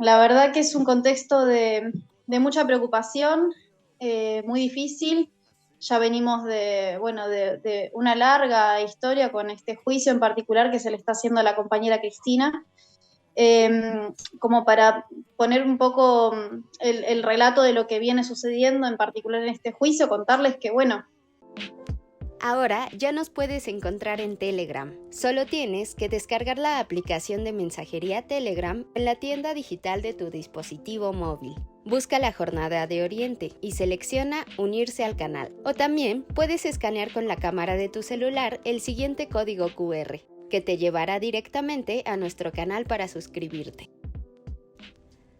La verdad que es un contexto de mucha preocupación, muy difícil. Ya venimos de una larga historia con este juicio en particular que se le está haciendo a la compañera Cristina. Como para poner un poco el relato de lo que viene sucediendo, en particular en este juicio, contarles que, bueno, Ahora ya nos puedes encontrar en Telegram. Solo tienes que descargar la aplicación de mensajería Telegram en la tienda digital de tu dispositivo móvil. Busca la Jornada de Oriente y selecciona Unirse al canal. O también puedes escanear con la cámara de tu celular el siguiente código QR, que te llevará directamente a nuestro canal para suscribirte.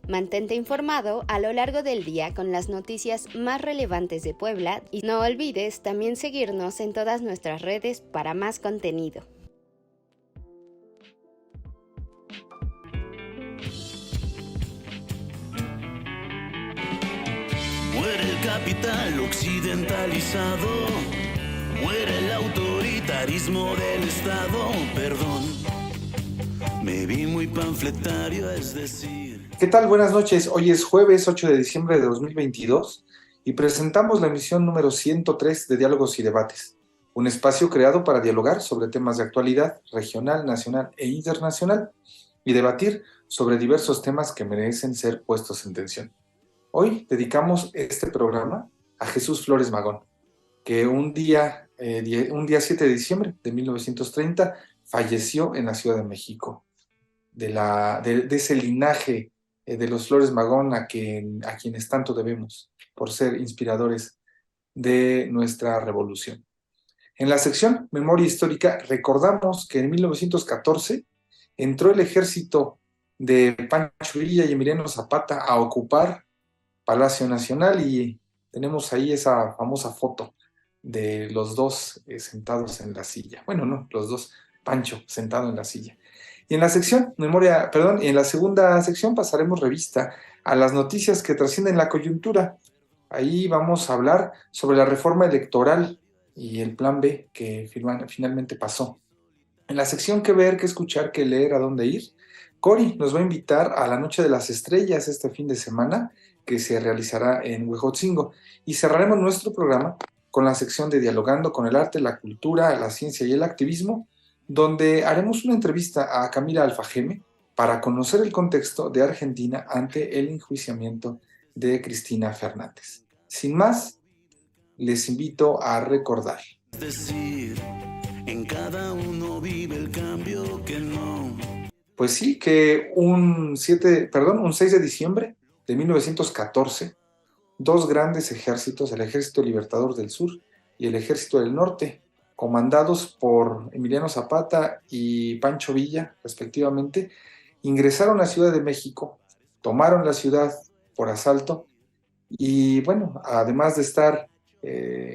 Mantente informado a lo largo del día con las noticias más relevantes de Puebla y no olvides también seguirnos en todas nuestras redes para más contenido. Muere el capital occidentalizado, muere el autoritarismo del Estado, perdón, me vi muy panfletario, es decir... ¿Qué tal? Buenas noches. Hoy es jueves 8 de diciembre de 2022 y presentamos la emisión número 103 de Diálogos y Debates, un espacio creado para dialogar sobre temas de actualidad regional, nacional e internacional y debatir sobre diversos temas que merecen ser puestos en tensión. Hoy dedicamos este programa a Jesús Flores Magón, que un día 7 de diciembre de 1930 falleció en la Ciudad de México, de ese linaje de los Flores Magón a quienes tanto debemos por ser inspiradores de nuestra revolución. En la sección Memoria Histórica recordamos que en 1914 entró el ejército de Pancho Villa y Emiliano Zapata a ocupar Palacio Nacional y tenemos ahí esa famosa foto de los dos sentados en la silla. Bueno, no, los dos, Pancho sentado en la silla. Y en la en la segunda sección pasaremos revista a las noticias que trascienden la coyuntura. Ahí vamos a hablar sobre la reforma electoral y el plan B que finalmente pasó. En la sección qué ver, qué escuchar, qué leer, a dónde ir, Cori nos va a invitar a la Noche de las Estrellas este fin de semana que se realizará en Huejotzingo. Y cerraremos nuestro programa con la sección de Dialogando con el arte, la cultura, la ciencia y el activismo, donde haremos una entrevista a Camila Alfajeme para conocer el contexto de Argentina ante el enjuiciamiento de Cristina Fernández. Sin más, les invito a recordar. Es decir, en cada uno vive el cambio que no. Pues sí, que un 6 de diciembre de 1914, dos grandes ejércitos, el Ejército Libertador del Sur y el Ejército del Norte, comandados por Emiliano Zapata y Pancho Villa, respectivamente, ingresaron a Ciudad de México, tomaron la ciudad por asalto y, bueno, además de estar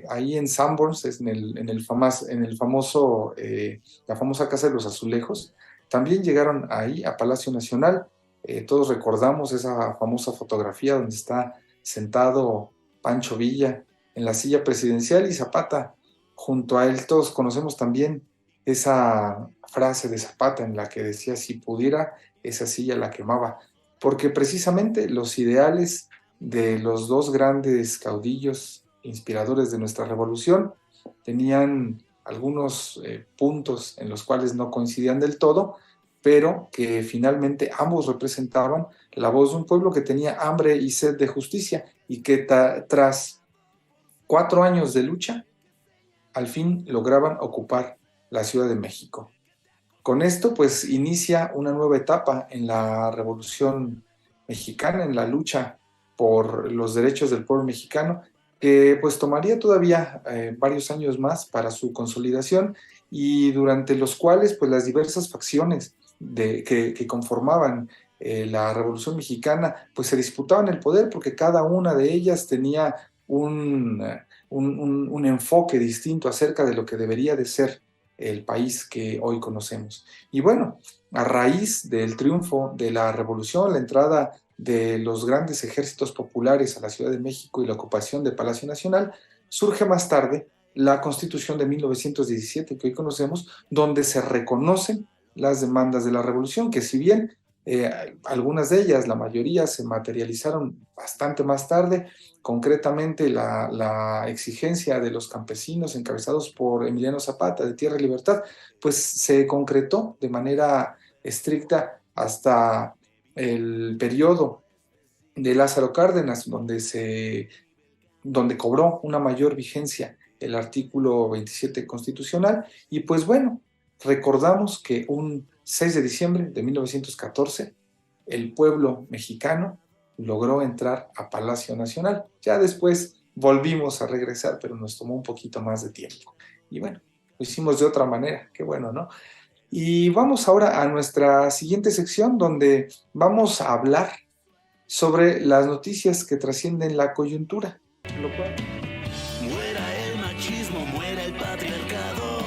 ahí en Sanborns, la famosa Casa de los Azulejos, también llegaron ahí a Palacio Nacional. Todos recordamos esa famosa fotografía donde está sentado Pancho Villa en la silla presidencial y Zapata junto a él. Todos conocemos también esa frase de Zapata en la que decía: si pudiera, esa silla la quemaba, porque precisamente los ideales de los dos grandes caudillos inspiradores de nuestra revolución tenían algunos puntos en los cuales no coincidían del todo, pero que finalmente ambos representaban la voz de un pueblo que tenía hambre y sed de justicia y que tras 4 años de lucha, al fin lograban ocupar la Ciudad de México. Con esto, pues, inicia una nueva etapa en la Revolución Mexicana, en la lucha por los derechos del pueblo mexicano, que pues tomaría todavía varios años más para su consolidación y durante los cuales pues las diversas facciones que conformaban la Revolución Mexicana pues se disputaban el poder porque cada una de ellas tenía un enfoque distinto acerca de lo que debería de ser el país que hoy conocemos. Y bueno, a raíz del triunfo de la Revolución, la entrada de los grandes ejércitos populares a la Ciudad de México y la ocupación de Palacio Nacional, surge más tarde la Constitución de 1917 que hoy conocemos, donde se reconocen las demandas de la Revolución, que si bien Algunas de ellas, la mayoría, se materializaron bastante más tarde. Concretamente, la exigencia de los campesinos encabezados por Emiliano Zapata de Tierra y Libertad, pues se concretó de manera estricta hasta el periodo de Lázaro Cárdenas, donde cobró una mayor vigencia el artículo 27 constitucional. Y pues bueno, recordamos que un 6 de diciembre de 1914, el pueblo mexicano logró entrar a Palacio Nacional. Ya después volvimos a regresar, pero nos tomó un poquito más de tiempo. Y bueno, lo hicimos de otra manera, qué bueno, ¿no? Y vamos ahora a nuestra siguiente sección, donde vamos a hablar sobre las noticias que trascienden la coyuntura. Muera el machismo, muera el patriarcado.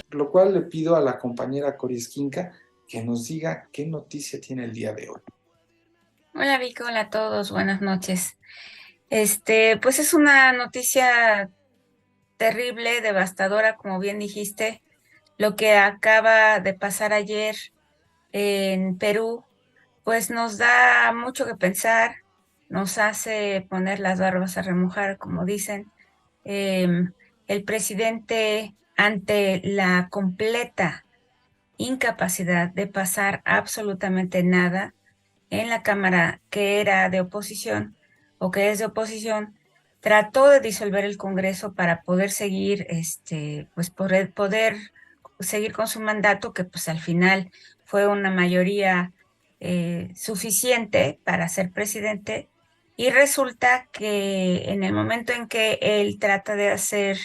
Lo cual le pido a la compañera Cori Esquinca que nos diga qué noticia tiene el día de hoy. Hola Vico, hola a todos, buenas noches. Pues es una noticia terrible, devastadora, como bien dijiste, lo que acaba de pasar ayer en Perú, pues nos da mucho que pensar, nos hace poner las barbas a remojar, como dicen. El presidente, ante la completa incapacidad de pasar absolutamente nada en la Cámara que era de oposición o que es de oposición, trató de disolver el Congreso para poder seguir, pues poder seguir con su mandato, que pues al final fue una mayoría suficiente para ser presidente. Y resulta que en el momento en que él trata de hacer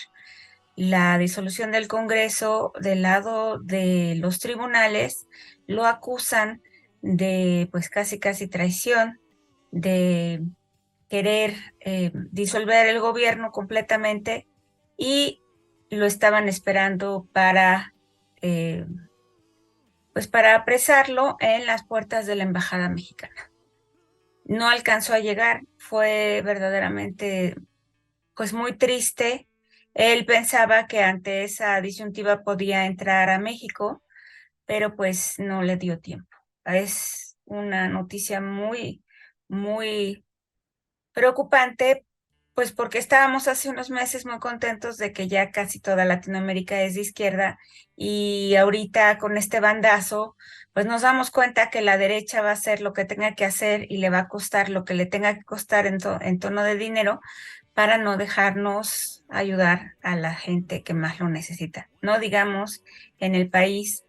la disolución del Congreso del lado de los tribunales, lo acusan de pues casi traición, de querer disolver el gobierno completamente, y lo estaban esperando eh, para apresarlo en las puertas de la Embajada Mexicana. No alcanzó a llegar, fue verdaderamente pues muy triste. Él pensaba que ante esa disyuntiva podía entrar a México, pero pues no le dio tiempo. Es una noticia muy preocupante, pues porque estábamos hace unos meses muy contentos de que ya casi toda Latinoamérica es de izquierda, y ahorita con este bandazo, pues nos damos cuenta que la derecha va a hacer lo que tenga que hacer y le va a costar lo que le tenga que costar en tono de dinero, para no dejarnos ayudar a la gente que más lo necesita. No digamos en el país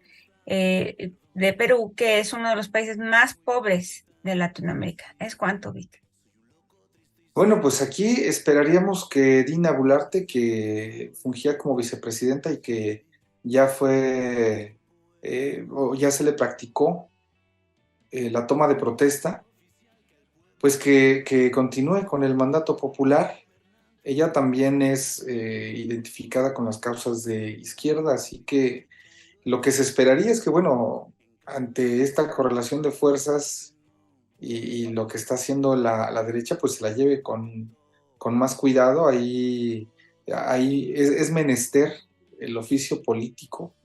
de Perú, que es uno de los países más pobres de Latinoamérica. ¿Es cuánto, Vic? Bueno, pues aquí esperaríamos que Dina Boluarte, que fungía como vicepresidenta y que ya fue, o ya se le practicó la toma de protesta, pues que continúe con el mandato popular. Ella también es identificada con las causas de izquierda, así que lo que se esperaría es que, bueno, ante esta correlación de fuerzas y lo que está haciendo la derecha, pues se la lleve con más cuidado. Ahí es menester el oficio político,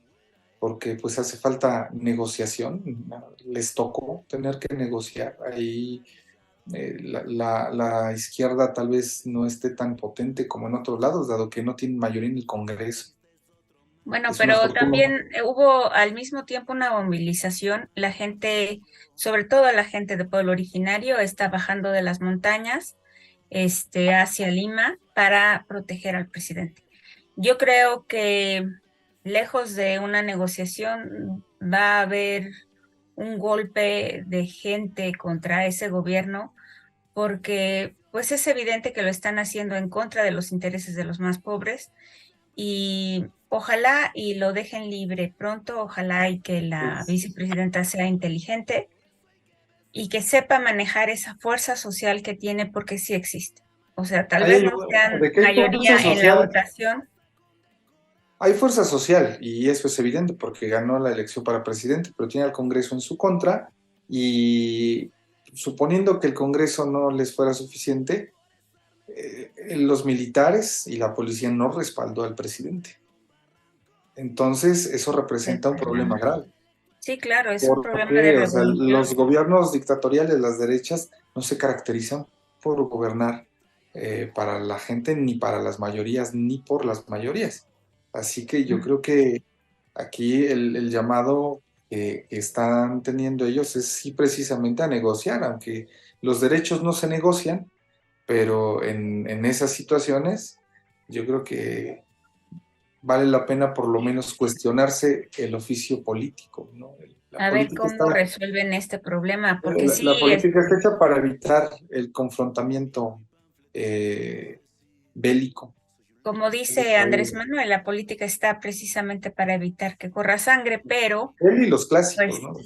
porque pues hace falta negociación. Les tocó tener que negociar. Ahí la izquierda tal vez no esté tan potente como en otros lados, dado que no tiene mayoría en el Congreso. Bueno, Es una pero fortuna. también hubo al mismo tiempo una movilización. La gente, sobre todo la gente de pueblo originario, está bajando de las montañas hacia Lima para proteger al presidente. Yo creo que lejos de una negociación va a haber un golpe de gente contra ese gobierno, porque pues es evidente que lo están haciendo en contra de los intereses de los más pobres, y ojalá y lo dejen libre pronto, ojalá y que la vicepresidenta sea inteligente y que sepa manejar esa fuerza social que tiene, porque sí existe. O sea, tal vez no sean De que hay fuerza mayoría en la social, votación. hay fuerza social, y eso es evidente porque ganó la elección para presidente, pero tiene al Congreso en su contra, y suponiendo que el Congreso no les fuera suficiente, los militares y la policía no respaldó al presidente. Entonces, eso representa un problema grave. Sí, claro, es un problema de Porque, o sea, revolución. los gobiernos dictatoriales, las derechas, no se caracterizan por gobernar para la gente, ni para las mayorías, ni por las mayorías. Así que yo creo que aquí el llamado que están teniendo ellos es sí precisamente a negociar, aunque los derechos no se negocian, pero en esas situaciones yo creo que vale la pena por lo menos cuestionarse el oficio político, ¿no? La A ver política cómo está, resuelven este problema, porque la sí, política está hecha para evitar el confrontamiento eh, bélico. como dice Andrés Manuel, la política está precisamente para evitar que corra sangre, pero Él y los clásicos, pues ¿no?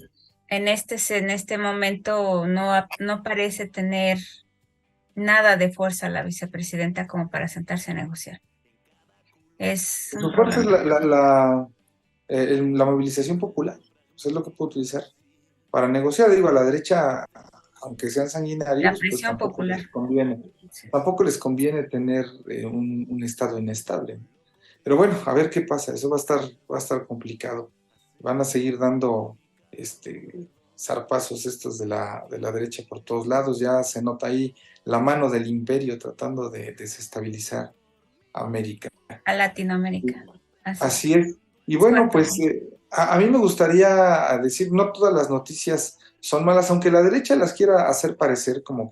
en este momento no parece tener nada de fuerza la vicepresidenta como para sentarse a negociar. Es un Su fuerza es problema. la movilización popular. Eso es lo que puede utilizar para negociar. Digo, a la derecha, aunque sean La sanguinarios, pues presión popular. tampoco les conviene tener un estado inestable, ¿no? Pero bueno, a ver qué pasa, eso va a estar complicado. Van a seguir dando zarpazos estos de la derecha por todos lados, ya se nota ahí la mano del imperio tratando de desestabilizar América. A Latinoamérica. Así Así es. Y es bueno, cuanto. pues a mí me gustaría decir, no todas las noticias son malas, aunque la derecha las quiera hacer parecer como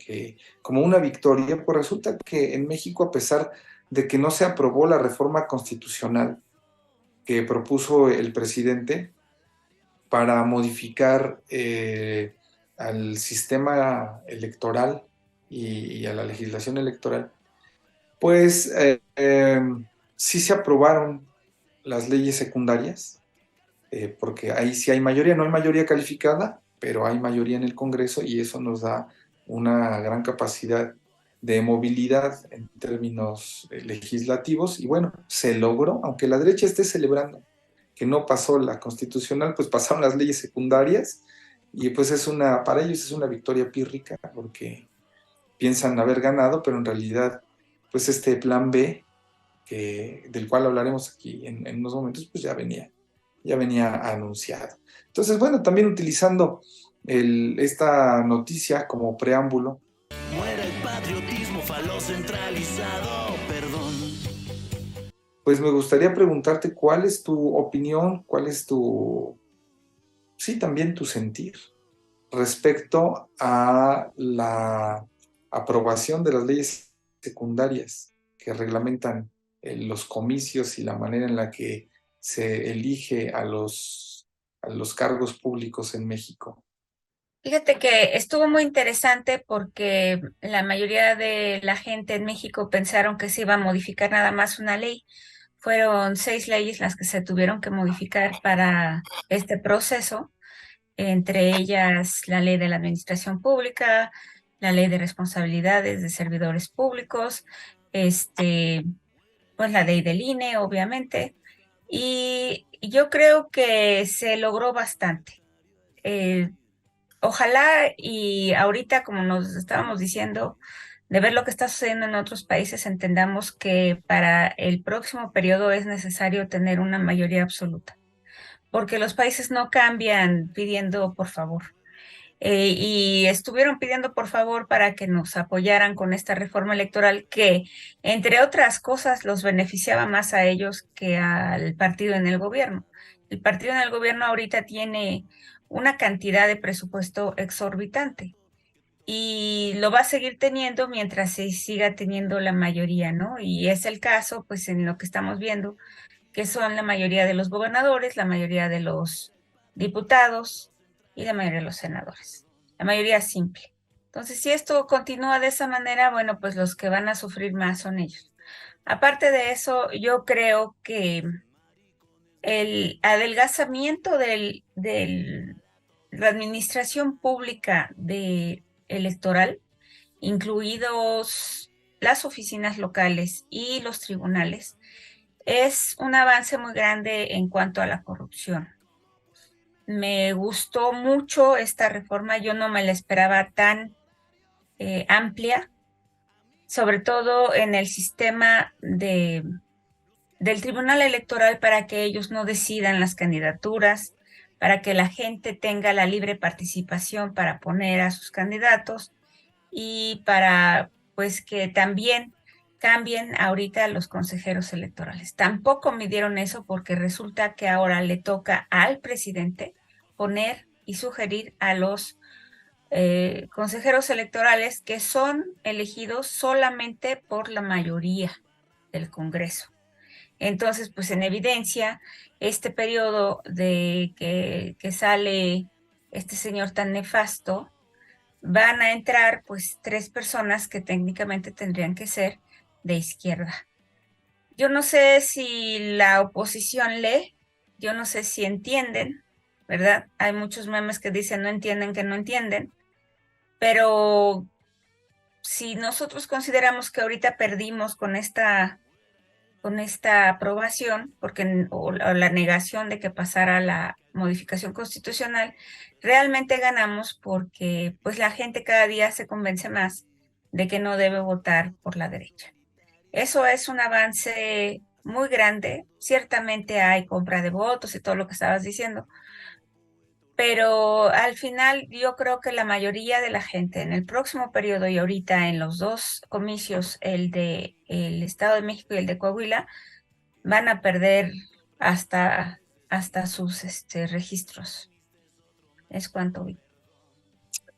una victoria, pues resulta que en México, a pesar de que no se aprobó la reforma constitucional que propuso el presidente para modificar al sistema electoral y a la legislación electoral, pues sí se aprobaron las leyes secundarias, porque ahí sí hay mayoría, no hay mayoría calificada, pero hay mayoría en el Congreso y eso nos da una gran capacidad de movilidad en términos legislativos y bueno, se logró, aunque la derecha esté celebrando que no pasó la constitucional, pues pasaron las leyes secundarias y pues para ellos es una victoria pírrica porque piensan haber ganado, pero en realidad pues este plan B, del cual hablaremos aquí en unos momentos, pues ya venía anunciado. Entonces, bueno, también utilizando esta noticia como preámbulo, Muera el patriotismo falocentralizado, perdón. pues me gustaría preguntarte cuál es tu opinión, sí, también tu sentir respecto a la aprobación de las leyes secundarias que reglamentan los comicios y la manera en la que se elige a los cargos públicos en México. Fíjate que estuvo muy interesante porque la mayoría de la gente en México pensaron que se iba a modificar nada más una ley. Fueron 6 leyes las que se tuvieron que modificar para este proceso, entre ellas la ley de la administración pública, la ley de responsabilidades de servidores públicos, este, pues la ley del INE, obviamente. Y yo creo que se logró bastante. Eh, Ojalá y ahorita, como nos estábamos diciendo, de ver lo que está sucediendo en otros países, entendamos que para el próximo periodo es necesario tener una mayoría absoluta, porque los países no cambian pidiendo por favor. Y estuvieron pidiendo por favor para que nos apoyaran con esta reforma electoral que, entre otras cosas, los beneficiaba más a ellos que al partido en el gobierno. El partido en el gobierno ahorita tiene una cantidad de presupuesto exorbitante y lo va a seguir teniendo mientras se siga teniendo la mayoría, ¿no? Y es el caso, pues, en lo que estamos viendo, que son la mayoría de los gobernadores, la mayoría de los diputados y la mayoría de los senadores. La mayoría simple. Entonces, si esto continúa de esa manera, bueno, pues los que van a sufrir más son ellos. Aparte de eso, yo creo que el adelgazamiento de la administración pública electoral, incluidos las oficinas locales y los tribunales, es un avance muy grande en cuanto a la corrupción. Me gustó mucho esta reforma, yo no me la esperaba tan amplia, sobre todo en el sistema del Tribunal Electoral para que ellos no decidan las candidaturas, para que la gente tenga la libre participación para poner a sus candidatos y para pues que también cambien ahorita los consejeros electorales. Tampoco midieron eso porque resulta que ahora le toca al presidente poner y sugerir a los consejeros electorales que son elegidos solamente por la mayoría del Congreso. Entonces, pues en evidencia, este periodo de que sale este señor tan nefasto, van a entrar pues 3 personas que técnicamente tendrían que ser de izquierda. Yo no sé si la oposición lee, yo no sé si entienden, ¿verdad? Hay muchos memes que dicen no entienden que no entienden, pero si nosotros consideramos que ahorita perdimos con esta aprobación, o la negación de que pasara la modificación constitucional, realmente ganamos porque pues la gente cada día se convence más de que no debe votar por la derecha. Eso es un avance muy grande. Ciertamente hay compra de votos y todo lo que estabas diciendo, pero al final yo creo que la mayoría de la gente en el próximo periodo y ahorita en los 2 comicios, el de el Estado de México y el de Coahuila, van a perder hasta sus registros. Es cuanto vi.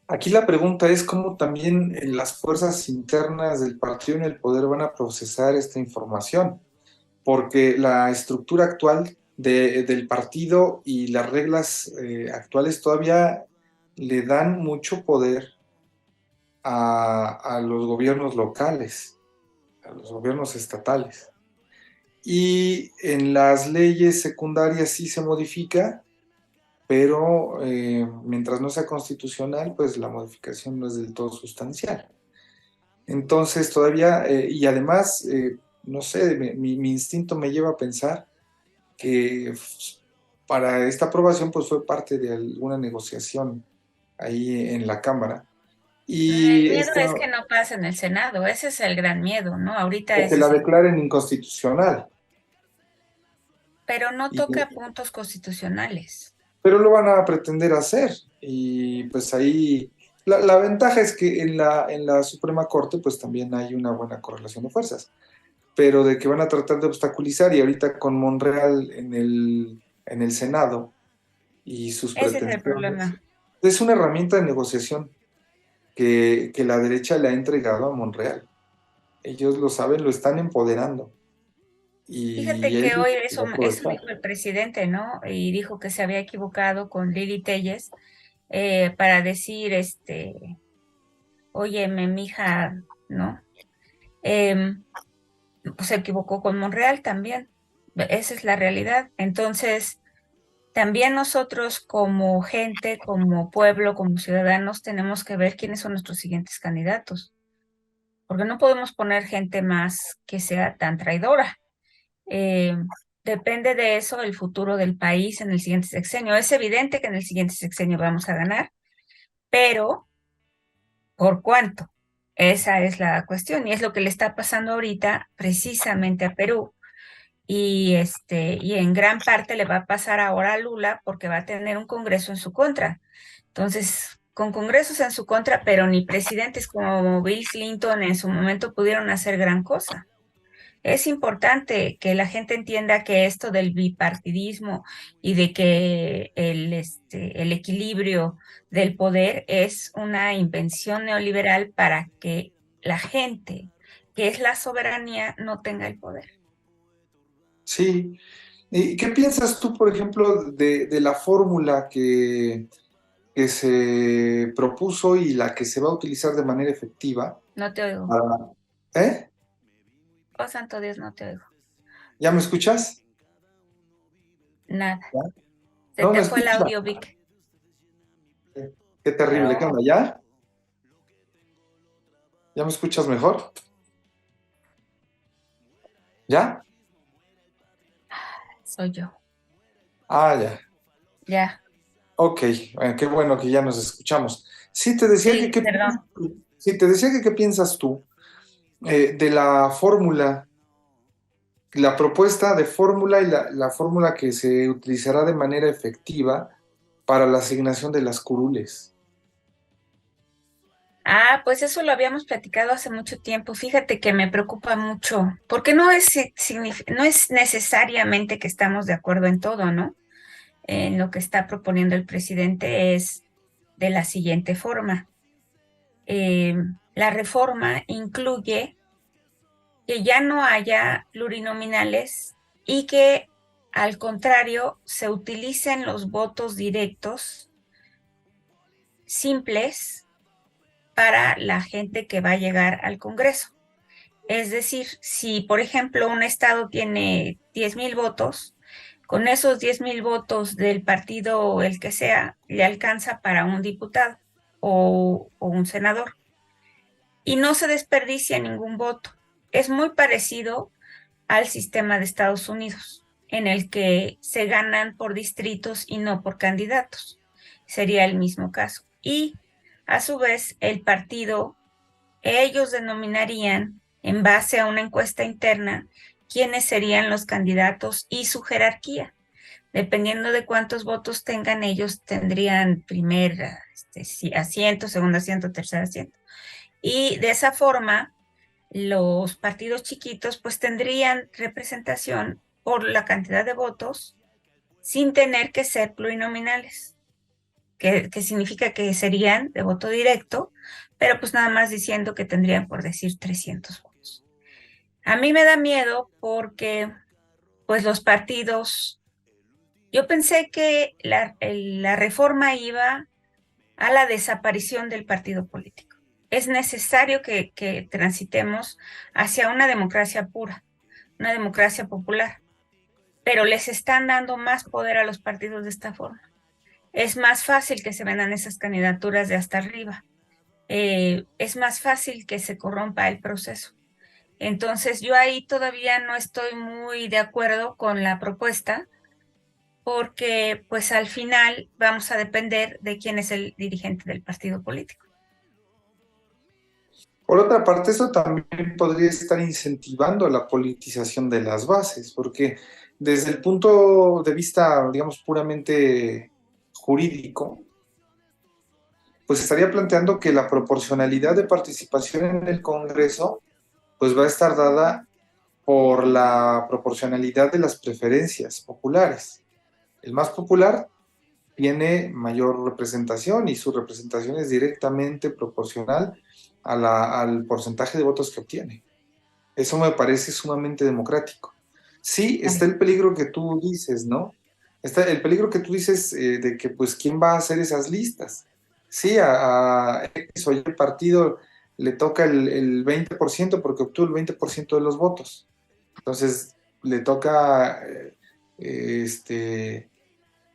Aquí la pregunta es cómo también las fuerzas internas del partido en el poder van a procesar esta información, porque la estructura actual del partido y las reglas actuales todavía le dan mucho poder a los gobiernos locales, a los gobiernos estatales. Y en las leyes secundarias sí se modifica, pero mientras no sea constitucional, pues la modificación no es del todo sustancial. Entonces todavía, y además, no sé, mi instinto me lleva a pensar que para esta aprobación pues fue parte de alguna negociación ahí en la Cámara. El Y miedo es que no pase en el Senado, ese es el gran miedo, ¿no? Ahorita o que la declaren inconstitucional. pero no Y, toca puntos constitucionales. pero lo van a pretender hacer. Y pues ahí la ventaja es que en la Suprema Corte pues también hay una buena correlación de fuerzas, pero de que van a tratar de obstaculizar y ahorita con Monreal en el Senado y sus Ese es el pretensiones, problema. es una herramienta de negociación que la derecha le ha entregado a Monreal. Ellos lo saben, lo están empoderando. Fíjate Y que él hoy lo va a eso aprovechar. dijo el presidente, ¿no? Y dijo que se había equivocado con Lili Telles para decir, óyeme, mija, ¿no? Em, pues se equivocó con Monreal también. Esa es la realidad. Entonces, también nosotros como gente, como pueblo, como ciudadanos, tenemos que ver quiénes son nuestros siguientes candidatos, porque no podemos poner gente más que sea tan traidora. Eh, Depende de eso el futuro del país en el siguiente sexenio. Es evidente que en el siguiente sexenio vamos a ganar, pero ¿por cuánto? Esa es la cuestión y es lo que le está pasando ahorita precisamente a Perú. Y en gran parte le va a pasar ahora a Lula porque va a tener un Congreso en su contra. Entonces, con congresos en su contra, pero ni presidentes como Bill Clinton en su momento pudieron hacer gran cosa. Es importante que la gente entienda que esto del bipartidismo y de que el equilibrio del poder es una invención neoliberal para que la gente, que es la soberanía, no tenga el poder. Sí. ¿Y qué piensas tú, por ejemplo, de la fórmula que se propuso y la que se va a utilizar de manera efectiva? No te oigo. ¿Eh? Oh, santo Dios, no te oigo. ¿Ya me escuchas? Nada. ¿Ya? Se No me te fue el escuchas. audio, Vic. Qué terrible. ¿Qué onda? ¿Ya? ¿Ya me escuchas mejor? ¿Ya? Soy yo. Ah, ya. Ya. Ok, qué bueno que ya nos escuchamos. Sí, te decía Sí, perdón. qué piensas tú de la fórmula, la propuesta de fórmula y la fórmula que se utilizará de manera efectiva para la asignación de las curules? Ah, pues eso lo habíamos platicado hace mucho tiempo. Fíjate que me preocupa mucho, porque no es necesariamente que estamos de acuerdo en todo, ¿no? En lo que está proponiendo el presidente es de la siguiente forma. Eh, la reforma incluye que ya no haya plurinominales y que, al contrario, se utilicen los votos directos simples para la gente que va a llegar al Congreso. Es decir, si por ejemplo un estado tiene 10,000 votos, con esos 10,000 votos del partido, el que sea, le alcanza para un diputado o un senador. Y no se desperdicia ningún voto. Es muy parecido al sistema de Estados Unidos, en el que se ganan por distritos y no por candidatos. Sería el mismo caso. Y a su vez, el partido, ellos denominarían, en base a una encuesta interna, quiénes serían los candidatos y su jerarquía. Dependiendo de cuántos votos tengan, ellos tendrían primer asiento, segundo asiento, tercer asiento. Y de esa forma, los partidos chiquitos pues tendrían representación por la cantidad de votos sin tener que ser plurinominales, que significa que serían de voto directo, pero pues nada más diciendo que tendrían, por decir, 300 votos. A mí me da miedo porque pues los partidos, yo pensé que la reforma iba a la desaparición del partido político. Es necesario que transitemos hacia una democracia pura, una democracia popular, pero les están dando más poder a los partidos de esta forma. Es más fácil que se vendan esas candidaturas de hasta arriba. Es más fácil que se corrompa el proceso. Entonces, yo ahí todavía no estoy muy de acuerdo con la propuesta, porque pues al final vamos a depender de quién es el dirigente del partido político. Por otra parte, eso también podría estar incentivando la politización de las bases, porque desde el punto de vista, digamos, puramente jurídico, pues estaría planteando que la proporcionalidad de participación en el Congreso, pues va a estar dada por la proporcionalidad de las preferencias populares. El más popular tiene mayor representación y su representación es directamente proporcional al porcentaje de votos que obtiene. Eso me parece sumamente democrático. Sí, está el peligro que tú dices, ¿no? Está el peligro que tú dices de que, pues, ¿quién va a hacer esas listas? Sí, a X o Y partido le toca el 20% porque obtuvo el 20% de los votos. Entonces, le toca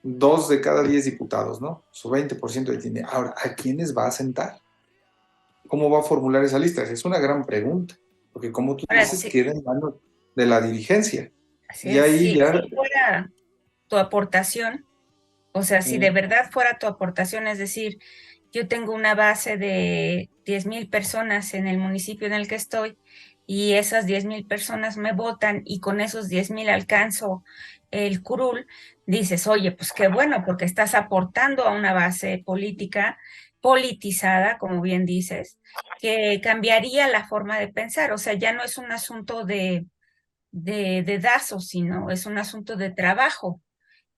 2 de cada 10 diputados, ¿no? Su 20% de tiene. Ahora, ¿a quiénes va a sentar? ¿Cómo va a formular esa lista? Es una gran pregunta, porque como tú dices, Sí. queda en manos de la dirigencia. Así Y es, ahí si ya... fuera tu aportación, o sea, si de verdad fuera tu aportación, es decir, yo tengo una base de 10,000 personas en el municipio en el que estoy y esas 10,000 personas me votan y con esos 10,000 alcanzo el curul, dices, oye, pues qué bueno, porque estás aportando a una base política politizada, como bien dices, que cambiaría la forma de pensar. O sea, ya no es un asunto de dedazos, sino es un asunto de trabajo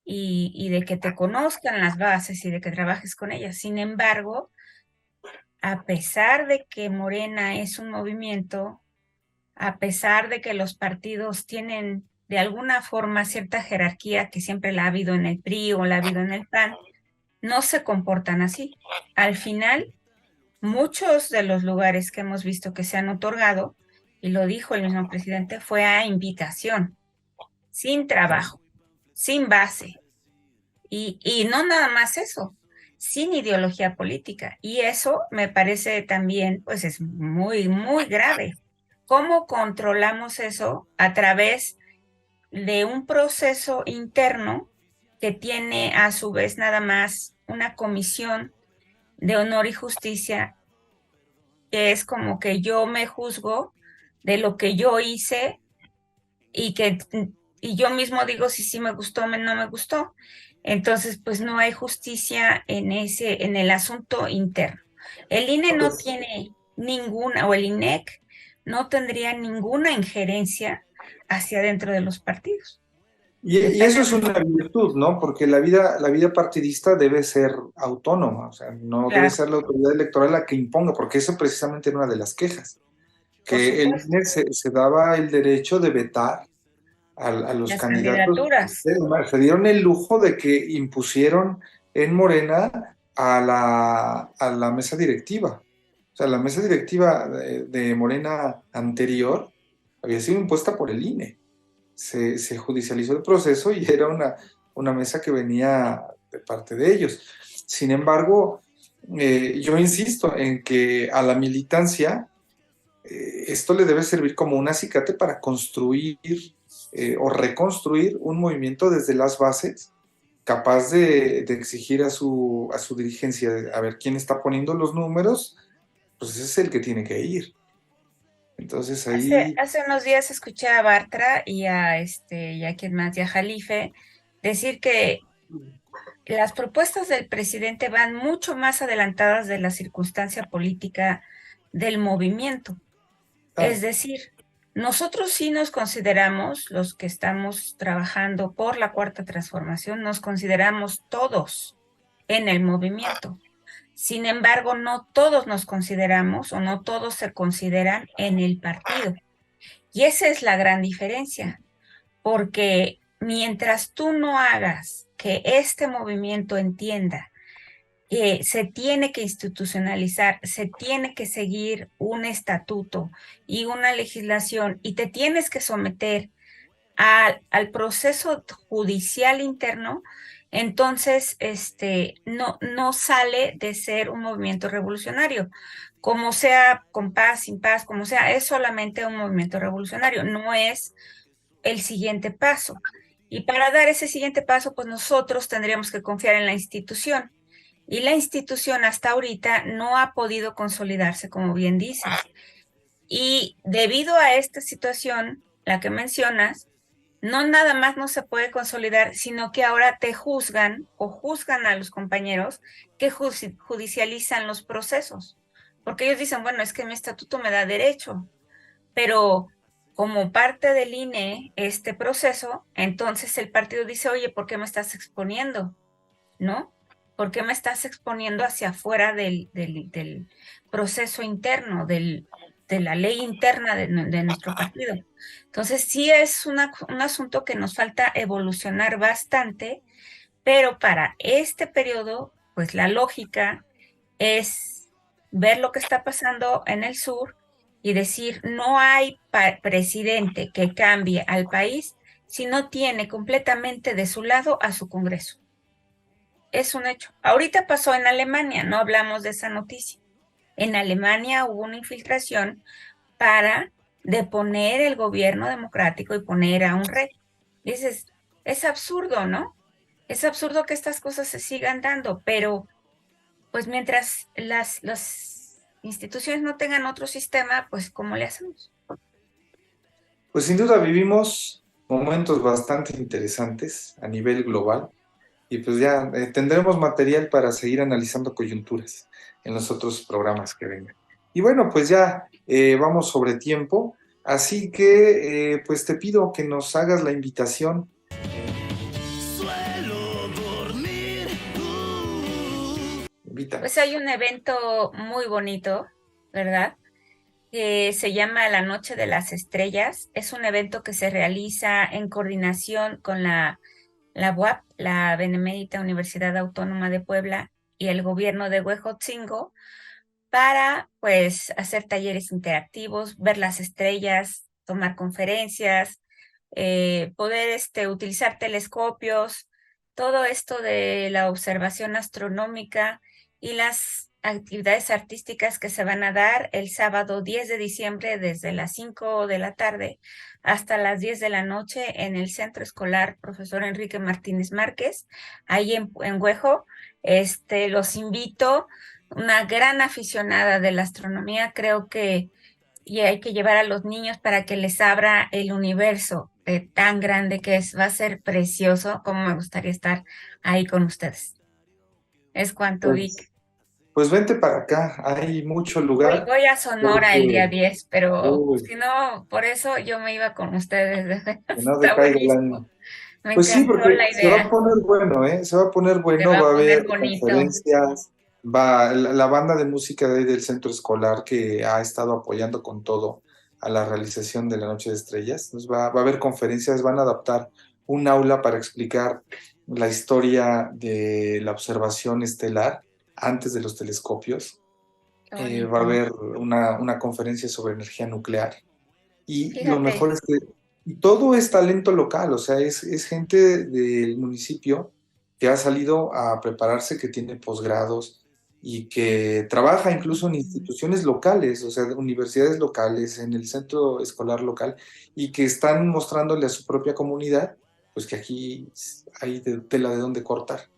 y de que te conozcan las bases y de que trabajes con ellas. Sin embargo, a pesar de que Morena es un movimiento, a pesar de que los partidos tienen de alguna forma cierta jerarquía que siempre la ha habido en el PRI o la ha habido en el PAN, no se comportan así. Al final, muchos de los lugares que hemos visto que se han otorgado, y lo dijo el mismo presidente, fue a invitación, sin trabajo, sin base. Y no nada más eso, sin ideología política. Y eso me parece también, pues es muy, muy grave. ¿Cómo controlamos eso? A través de un proceso interno que tiene a su vez nada más una comisión de honor y justicia, que es como que yo me juzgo de lo que yo hice y yo mismo digo si sí me gustó o no me gustó. Entonces, pues no hay justicia en el asunto interno. El INE no Pues, tiene ninguna, o el INEC no tendría ninguna injerencia hacia dentro de los partidos. y eso es una virtud, ¿no? Porque la vida partidista debe ser autónoma, o sea, no debe Claro, ser la autoridad electoral la que imponga, porque eso precisamente era una de las quejas, por que el supuesto. INE se daba el derecho de vetar a los Las candidatos. candidaturas. Se dieron el lujo de que impusieron en Morena a la mesa directiva. O sea, la mesa directiva de Morena anterior había sido impuesta por el INE. Se judicializó el proceso y era una mesa que venía de parte de ellos. Sin embargo, yo insisto en que a la militancia esto le debe servir como un acicate para construir o reconstruir un movimiento desde las bases, capaz de exigir a su dirigencia, a ver quién está poniendo los números, pues ese es el que tiene que ir. Entonces ahí, Hace unos días escuché a Bartra y a quien más, y a Jalife, decir que las propuestas del presidente van mucho más adelantadas de la circunstancia política del movimiento. Es claro, decir, nosotros sí nos consideramos, los que estamos trabajando por la Cuarta Transformación, nos consideramos todos en el movimiento. Sin embargo, no todos nos consideramos o no todos se consideran en el partido. Y esa es la gran diferencia, porque mientras tú no hagas que este movimiento entienda que se tiene que institucionalizar, se tiene que seguir un estatuto y una legislación y te tienes que someter al proceso judicial interno, entonces no sale de ser un movimiento revolucionario. Como sea, con paz, sin paz, como sea, es solamente un movimiento revolucionario, no es el siguiente paso. Y para dar ese siguiente paso, pues nosotros tendríamos que confiar en la institución. Y la institución hasta ahorita no ha podido consolidarse, como bien dices. Y debido a esta situación, la que mencionas, no nada más no se puede consolidar, sino que ahora te juzgan o juzgan a los compañeros que judicializan los procesos. Porque ellos dicen, bueno, es que mi estatuto me da derecho, pero como parte del INE, este proceso, entonces el partido dice, oye, ¿por qué me estás exponiendo? ¿No? ¿Por qué me estás exponiendo hacia afuera del proceso interno, de la ley interna de nuestro partido? Entonces, sí es un asunto que nos falta evolucionar bastante, pero para este periodo, pues la lógica es ver lo que está pasando en el sur y decir, no hay presidente que cambie al país si no tiene completamente de su lado a su Congreso. Es un hecho. Ahorita pasó en Alemania, no hablamos de esa noticia. En Alemania hubo una infiltración para deponer el gobierno democrático y poner a un rey. Dices, es absurdo, ¿no? Es absurdo que estas cosas se sigan dando, pero pues mientras las instituciones no tengan otro sistema, pues ¿cómo le hacemos? pues sin duda vivimos momentos bastante interesantes a nivel global y pues ya tendremos material para seguir analizando coyunturas en los otros programas que vengan. Y bueno, pues ya vamos sobre tiempo, así que pues te pido que nos hagas la invitación. Suelo dormir. Pues Invítanos. hay un evento muy bonito, ¿verdad? Que se llama La Noche de las Estrellas. Es un evento que se realiza en coordinación con la UAP, la Benemérita Universidad Autónoma de Puebla, y el gobierno de Huejotzingo, para pues hacer talleres interactivos, ver las estrellas, tomar conferencias, poder utilizar telescopios, todo esto de la observación astronómica y las actividades artísticas que se van a dar el sábado 10 de diciembre desde las 5 de la tarde hasta las 10 de la noche en el Centro Escolar Profesor Enrique Martínez Márquez, ahí en Huejo. Los invito, una gran aficionada de la astronomía, creo que y hay que llevar a los niños para que les abra el universo, tan grande que es, va a ser precioso, como me gustaría estar ahí con ustedes. Es cuanto, Vic. Pues vente para acá, hay mucho Voy, lugar. voy a Sonora el día Porque, 10, pero uy, si no, por eso yo me iba con ustedes. que no Está decaiga el buenísimo. ánimo. Me Pues sí, encantó porque la se va a idea. poner bueno, ¿eh? Se va a poner Se va bueno, a va a poner haber bonito. conferencias, va la banda de música de ahí del centro escolar que ha estado apoyando con todo a la realización de la Noche de Estrellas. Pues va a haber conferencias, van a adaptar un aula para explicar la historia de la observación estelar antes de los telescopios. Qué Va a bonito. haber una conferencia sobre energía nuclear. Y lo Fíjate, mejor es que todo es talento local, o sea, es gente del municipio que ha salido a prepararse, que tiene posgrados y que trabaja incluso en instituciones locales, o sea, de universidades locales, en el centro escolar local, y que están mostrándole a su propia comunidad, pues que aquí hay tela de dónde cortar.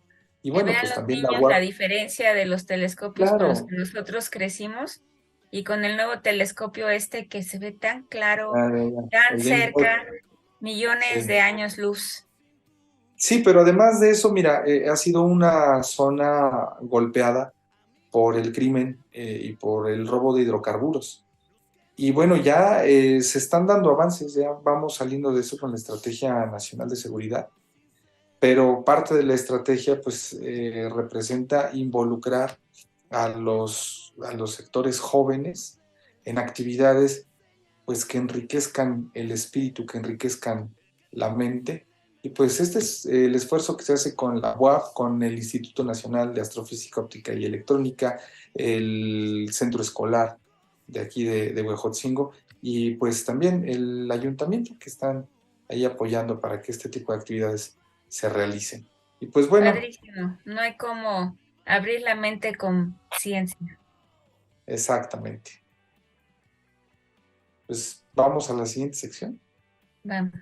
Y que bueno, vean pues los también la niños la UAP, diferencia de los telescopios con los claro, que nosotros crecimos y con el nuevo telescopio este que se ve tan claro, tan el James Webb, cerca, millones sí. de años luz. Sí, pero además de eso, mira, ha sido una zona golpeada por el crimen y por el robo de hidrocarburos. Y bueno, ya se están dando avances, ya vamos saliendo de eso con la Estrategia Nacional de Seguridad, pero parte de la estrategia pues representa involucrar a los sectores jóvenes en actividades pues que enriquezcan el espíritu, que enriquezcan la mente. Y pues este es el esfuerzo que se hace con la UAP, con el Instituto Nacional de Astrofísica Óptica y Electrónica, el centro escolar de aquí de Huejotzingo y pues también el ayuntamiento que están ahí apoyando para que este tipo de actividades se realicen. Y pues bueno, Padrísimo. No hay como abrir la mente con ciencia. exactamente. Pues vamos a la siguiente sección. Vamos.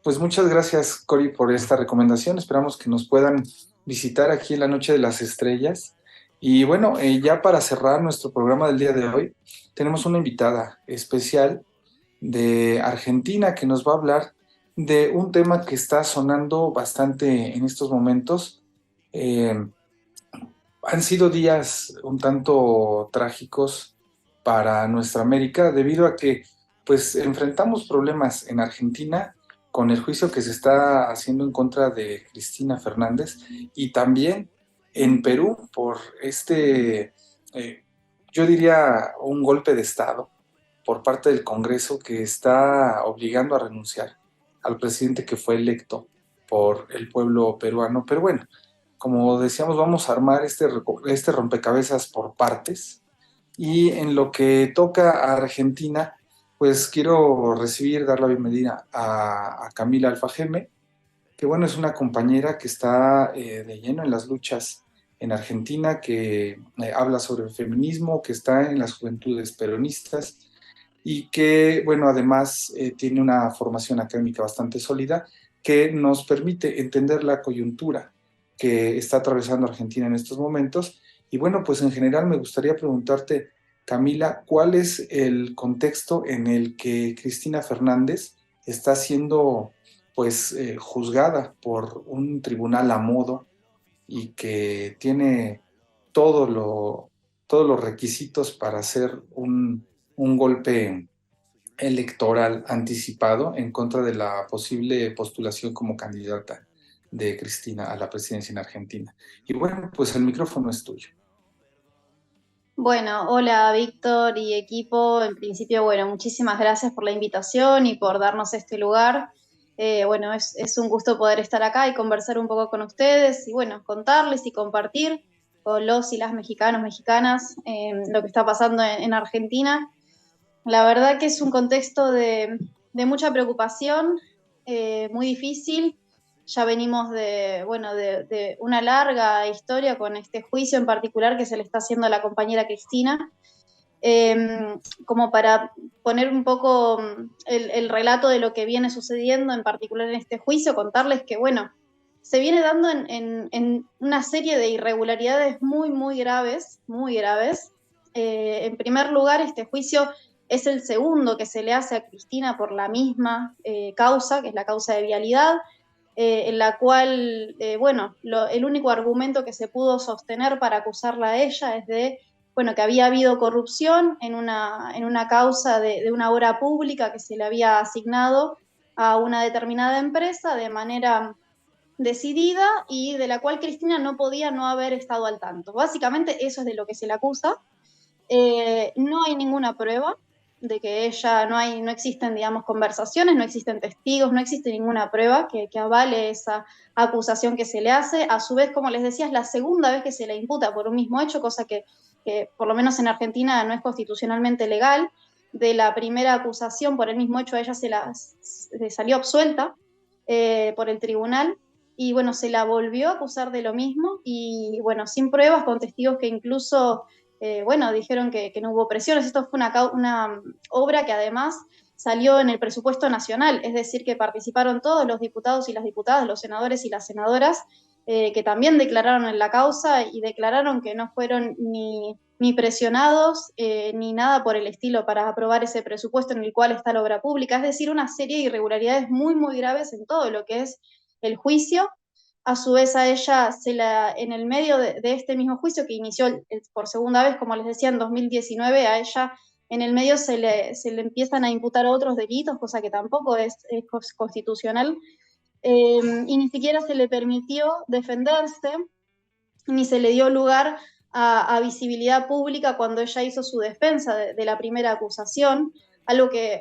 Pues muchas gracias, Cori, por esta recomendación. Esperamos que nos puedan visitar aquí en la Noche de las Estrellas. Y bueno, ya para cerrar nuestro programa del día de hoy, tenemos una invitada especial de Argentina que nos va a hablar de un tema que está sonando bastante en estos momentos. Eh, Han sido días un tanto trágicos para nuestra América debido a que pues enfrentamos problemas en Argentina con el juicio que se está haciendo en contra de Cristina Fernández y también en Perú por eh, yo diría, un golpe de Estado por parte del Congreso que está obligando a renunciar al presidente que fue electo por el pueblo peruano. Pero bueno, como decíamos, vamos a armar este rompecabezas por partes. Y en lo que toca a Argentina, pues quiero dar la bienvenida a Camila Alfajeme, que bueno, es una compañera que está de lleno en las luchas en Argentina, que habla sobre el feminismo, que está en las juventudes peronistas y que, bueno, además tiene una formación académica bastante sólida que nos permite entender la coyuntura que está atravesando Argentina en estos momentos. Y bueno, pues en general me gustaría preguntarte, Camila, ¿cuál es el contexto en el que Cristina Fernández está siendo pues juzgada por un tribunal a modo y que tiene todo todos los requisitos para hacer un golpe electoral anticipado en contra de la posible postulación como candidata de Cristina a la presidencia en Argentina? Y bueno, pues el micrófono es tuyo. Bueno, hola Víctor y equipo. En principio, bueno, muchísimas gracias por la invitación y por darnos este lugar. Bueno, es un gusto poder estar acá y conversar un poco con ustedes y bueno, contarles y compartir con los y las mexicanos, mexicanas, lo que está pasando en Argentina. La verdad que es un contexto de mucha preocupación, muy difícil. Ya venimos bueno, de una larga historia con este juicio en particular que se le está haciendo a la compañera Cristina. Como para poner un poco el relato de lo que viene sucediendo, en particular en este juicio, contarles que, bueno, se viene dando en una serie de irregularidades muy, muy graves, En primer lugar, este juicio es el segundo que se le hace a Cristina por la misma causa, que es la causa de vialidad, en la cual, el único argumento que se pudo sostener para acusarla a ella es de, que había habido corrupción en una causa de una obra pública que se le había asignado a una determinada empresa de manera decidida y de la cual Cristina no podía no haber estado al tanto. Básicamente eso es de lo que se le acusa. No hay ninguna prueba de que ella, no existen, digamos, conversaciones, no existen testigos, no existe ninguna prueba que avale esa acusación que se le hace. A su vez, como les decía, es la segunda vez que se le imputa por un mismo hecho, cosa que por lo menos en Argentina no es constitucionalmente legal. De la primera acusación por el mismo hecho a ella se salió absuelta por el tribunal, y bueno, se la volvió a acusar de lo mismo, y bueno, sin pruebas, con testigos que incluso dijeron que no hubo presiones. Esto fue una obra que además salió en el presupuesto nacional, es decir, que participaron todos los diputados y las diputadas, los senadores y las senadoras, que también declararon en la causa y declararon que no fueron ni presionados ni nada por el estilo para aprobar ese presupuesto en el cual está la obra pública. Es decir, una serie de irregularidades muy, muy graves en todo lo que es el juicio. A su vez a ella en el medio de este mismo juicio que inició por segunda vez, como les decía, en 2019, a ella en el medio se le empiezan a imputar otros delitos, cosa que tampoco es constitucional, y ni siquiera se le permitió defenderse, ni se le dio lugar a visibilidad pública cuando ella hizo su defensa de la primera acusación,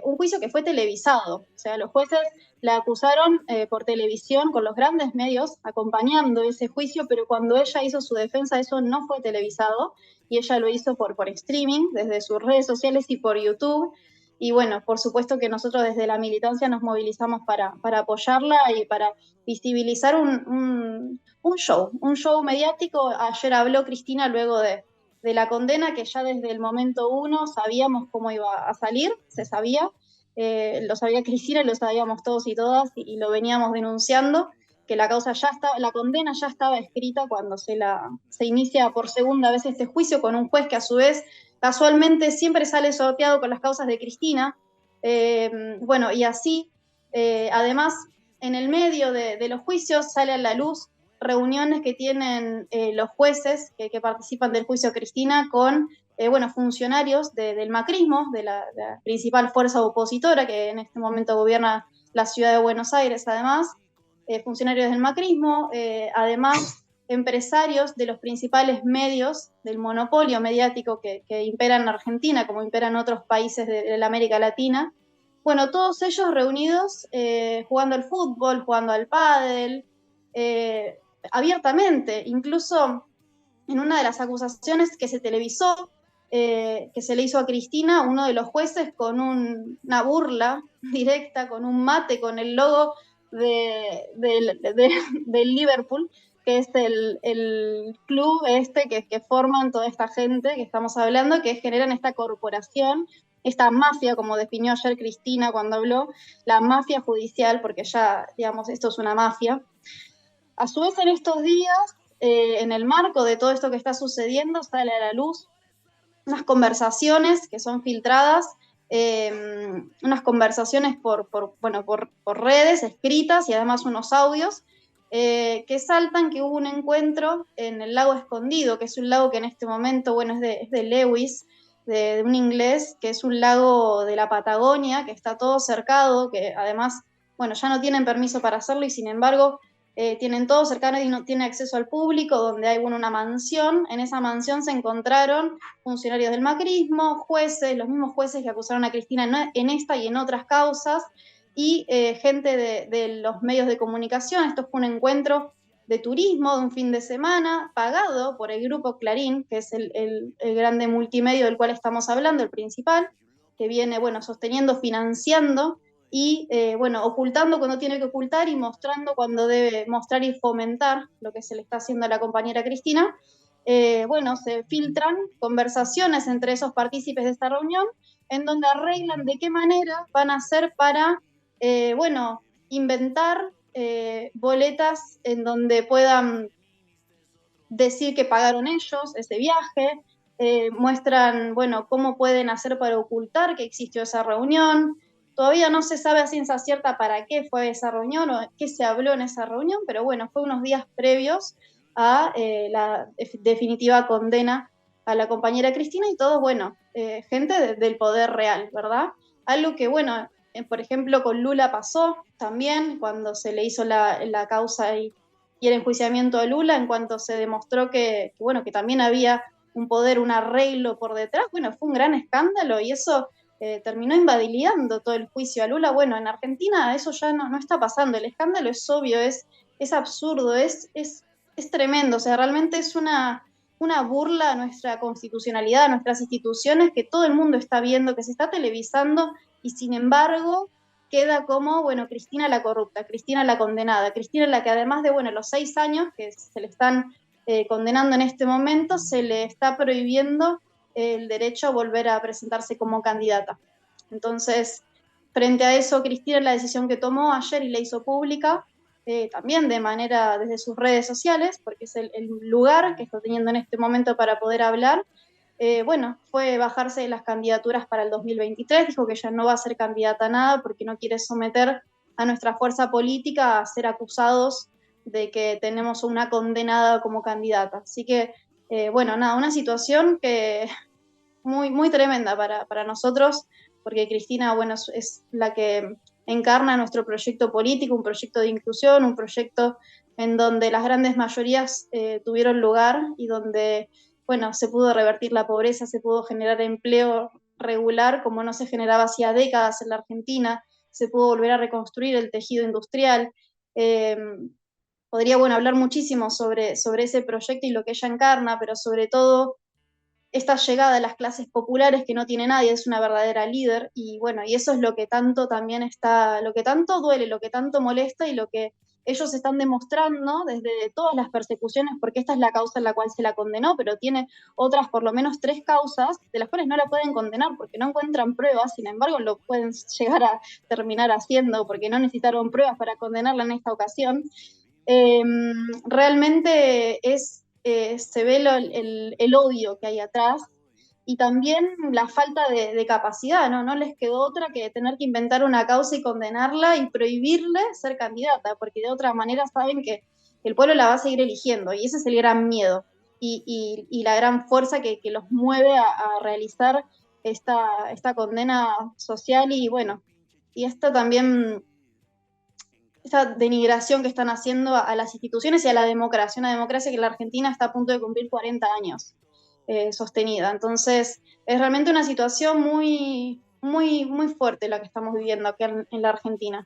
un juicio que fue televisado. O sea, los jueces la acusaron por televisión con los grandes medios acompañando ese juicio, pero cuando ella hizo su defensa eso no fue televisado, y ella lo hizo por streaming, desde sus redes sociales y por YouTube. Y bueno, por supuesto que nosotros desde la militancia nos movilizamos para apoyarla y para visibilizar un show mediático. Ayer habló Cristina luego de la condena, que ya desde el momento uno sabíamos cómo iba a salir, se sabía, lo sabía Cristina y lo sabíamos todos y todas, y lo veníamos denunciando, que la condena ya estaba escrita cuando se inicia por segunda vez este juicio con un juez que a su vez casualmente siempre sale sorteado con las causas de Cristina. Y así, además, en el medio de los juicios sale a la luz reuniones que tienen los jueces que participan del juicio Cristina con funcionarios del macrismo, de la principal fuerza opositora que en este momento gobierna la ciudad de Buenos Aires, además, funcionarios del macrismo, además empresarios de los principales medios del monopolio mediático que impera en Argentina, como impera en otros países de la América Latina. Bueno, todos ellos reunidos jugando al fútbol, jugando al pádel, abiertamente. Incluso en una de las acusaciones que se televisó, que se le hizo a Cristina, uno de los jueces con una burla directa, con un mate, con el logo del Liverpool, que es el club que forman toda esta gente que estamos hablando, que generan esta corporación, esta mafia, como definió ayer Cristina cuando habló, la mafia judicial, porque ya, digamos, esto es una mafia. A su vez, en estos días, en el marco de todo esto que está sucediendo, sale a la luz unas conversaciones que son filtradas, unas conversaciones por redes escritas, y además unos audios que saltan que hubo un encuentro en el lago Escondido, que es un lago que en este momento, es de Lewis, de un inglés, que es un lago de la Patagonia, que está todo cercado, que además, ya no tienen permiso para hacerlo, y sin embargo tienen todo cercano y no tiene acceso al público, donde hay una mansión. En esa mansión se encontraron funcionarios del macrismo, jueces, los mismos jueces que acusaron a Cristina en esta y en otras causas, y gente de los medios de comunicación. Esto fue un encuentro de turismo de un fin de semana, pagado por el grupo Clarín, que es el grande multimedio del cual estamos hablando, el principal, que viene sosteniendo, financiando y ocultando cuando tiene que ocultar y mostrando cuando debe mostrar y fomentar lo que se le está haciendo a la compañera Cristina. Se filtran conversaciones entre esos partícipes de esta reunión, en donde arreglan de qué manera van a hacer para inventar boletas en donde puedan decir que pagaron ellos ese viaje, muestran, bueno, cómo pueden hacer para ocultar que existió esa reunión. Todavía no se sabe a ciencia cierta para qué fue esa reunión o qué se habló en esa reunión, pero bueno, fue unos días previos a la definitiva condena a la compañera Cristina y todos, bueno, gente del poder real, ¿verdad? Algo que, bueno, por ejemplo, con Lula pasó también, cuando se le hizo la causa y el enjuiciamiento a Lula, en cuanto se demostró bueno, que también había un poder, un arreglo por detrás, bueno, fue un gran escándalo y eso terminó invalidando todo el juicio a Lula. Bueno, en Argentina eso ya no está pasando, el escándalo es obvio, es absurdo, es tremendo, o sea, realmente es una burla a nuestra constitucionalidad, a nuestras instituciones, que todo el mundo está viendo, que se está televisando, y sin embargo queda como, bueno, Cristina la corrupta, Cristina la condenada, Cristina la que además de, bueno, los 6 años que se le están condenando en este momento, se le está prohibiendo el derecho a volver a presentarse como candidata. Entonces, frente a eso, Cristina, la decisión que tomó ayer y la hizo pública, también de manera desde sus redes sociales, porque es el lugar que está teniendo en este momento para poder hablar, bueno, fue bajarse de las candidaturas para el 2023, dijo que ya no va a ser candidata a nada porque no quiere someter a nuestra fuerza política a ser acusados de que tenemos una condenada como candidata. Así que, bueno, nada, una situación que muy, muy tremenda para nosotros, porque Cristina, bueno, es la que encarna nuestro proyecto político, un proyecto de inclusión, un proyecto en donde las grandes mayorías tuvieron lugar y donde, bueno, se pudo revertir la pobreza, se pudo generar empleo regular como no se generaba hacía décadas en la Argentina, se pudo volver a reconstruir el tejido industrial. Podría, bueno, hablar muchísimo sobre ese proyecto y lo que ella encarna, pero sobre todo esta llegada a las clases populares que no tiene nadie, es una verdadera líder, y bueno, y eso es lo que tanto también está, lo que tanto duele, lo que tanto molesta y lo que ellos están demostrando desde todas las persecuciones, porque esta es la causa en la cual se la condenó, pero tiene otras por lo menos 3 causas de las cuales no la pueden condenar porque no encuentran pruebas, sin embargo lo pueden llegar a terminar haciendo porque no necesitaron pruebas para condenarla en esta ocasión. Realmente se ve el odio que hay atrás y también la falta de capacidad, ¿no? No les quedó otra que tener que inventar una causa y condenarla y prohibirle ser candidata, porque de otra manera saben que el pueblo la va a seguir eligiendo y ese es el gran miedo y la gran fuerza que los mueve a realizar esta condena social y bueno, y esto también esta denigración que están haciendo a las instituciones y a la democracia, una democracia que en la Argentina está a punto de cumplir 40 años sostenida. Entonces, es realmente una situación muy, muy, muy fuerte la que estamos viviendo aquí en la Argentina.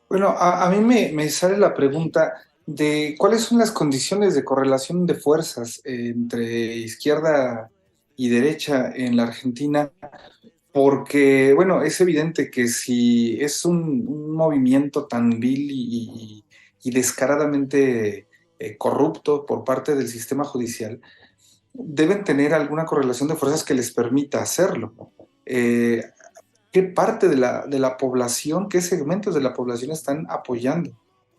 Bueno, a mí me sale la pregunta de cuáles son las condiciones de correlación de fuerzas entre izquierda y derecha en la Argentina, porque, bueno, es evidente que si es un movimiento tan vil y descaradamente corrupto por parte del sistema judicial, deben tener alguna correlación de fuerzas que les permita hacerlo. Eh, ¿Qué parte de la población, qué segmentos de la población están apoyando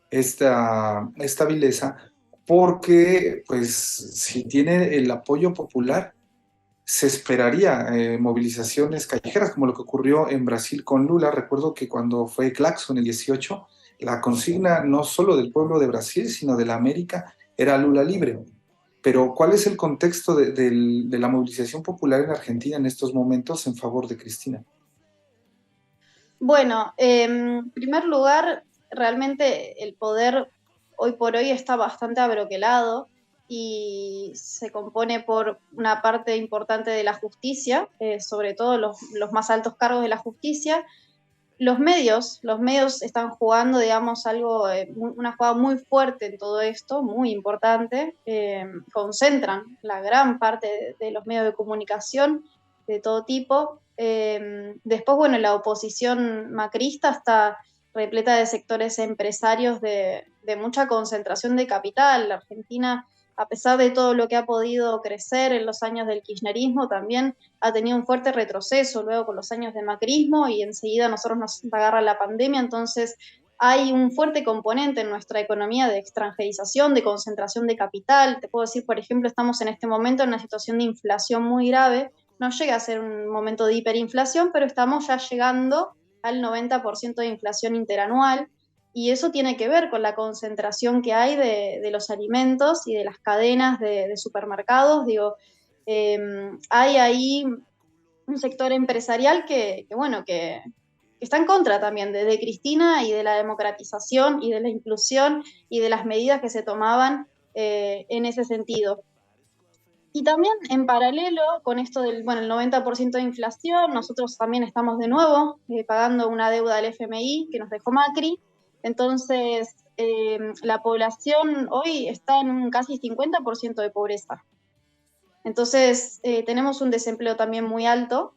esta vileza? Porque, pues, si tiene el apoyo popular, se esperaría movilizaciones callejeras, como lo que ocurrió en Brasil con Lula. Recuerdo que cuando fue Claxon el 18, la consigna no solo del pueblo de Brasil, sino de la América, era Lula libre. Pero, ¿cuál es el contexto de la movilización popular en Argentina en estos momentos en favor de Cristina? Bueno, en primer lugar, realmente el poder hoy por hoy está bastante abroquelado y se compone por una parte importante de la justicia, sobre todo los más altos cargos de la justicia. Los medios están jugando, digamos, algo, una jugada muy fuerte en todo esto, muy importante. Concentran la gran parte de los medios de comunicación de todo tipo. Después, bueno, la oposición macrista está repleta de sectores empresarios de mucha concentración de capital. La Argentina, a pesar de todo lo que ha podido crecer en los años del kirchnerismo, también ha tenido un fuerte retroceso luego con los años de macrismo y enseguida nosotros nos agarra la pandemia, entonces hay un fuerte componente en nuestra economía de extranjerización, de concentración de capital. Te puedo decir, por ejemplo, estamos en este momento en una situación de inflación muy grave. No llega a ser un momento de hiperinflación, pero estamos ya llegando al 90% de inflación interanual, y eso tiene que ver con la concentración que hay de los alimentos y de las cadenas de supermercados. Digo, hay ahí un sector empresarial que está en contra también de Cristina y de la democratización y de la inclusión y de las medidas que se tomaban en ese sentido. Y también en paralelo con esto del, bueno, el 90% de inflación, nosotros también estamos de nuevo pagando una deuda del FMI que nos dejó Macri. Entonces, la población hoy está en un casi 50% de pobreza. Entonces, tenemos un desempleo también muy alto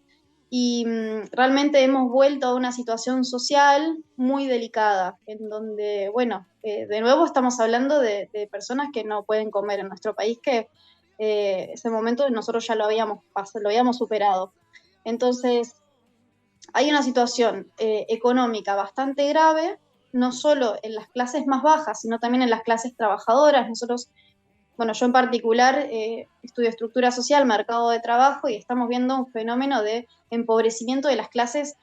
y realmente hemos vuelto a una situación social muy delicada, en donde, bueno, de nuevo estamos hablando de personas que no pueden comer en nuestro país, que ese momento nosotros ya lo habíamos superado. Entonces, hay una situación económica bastante grave, no solo en las clases más bajas, sino también en las clases trabajadoras. Nosotros, bueno, yo en particular estudio estructura social, mercado de trabajo, y estamos viendo un fenómeno de empobrecimiento de las clases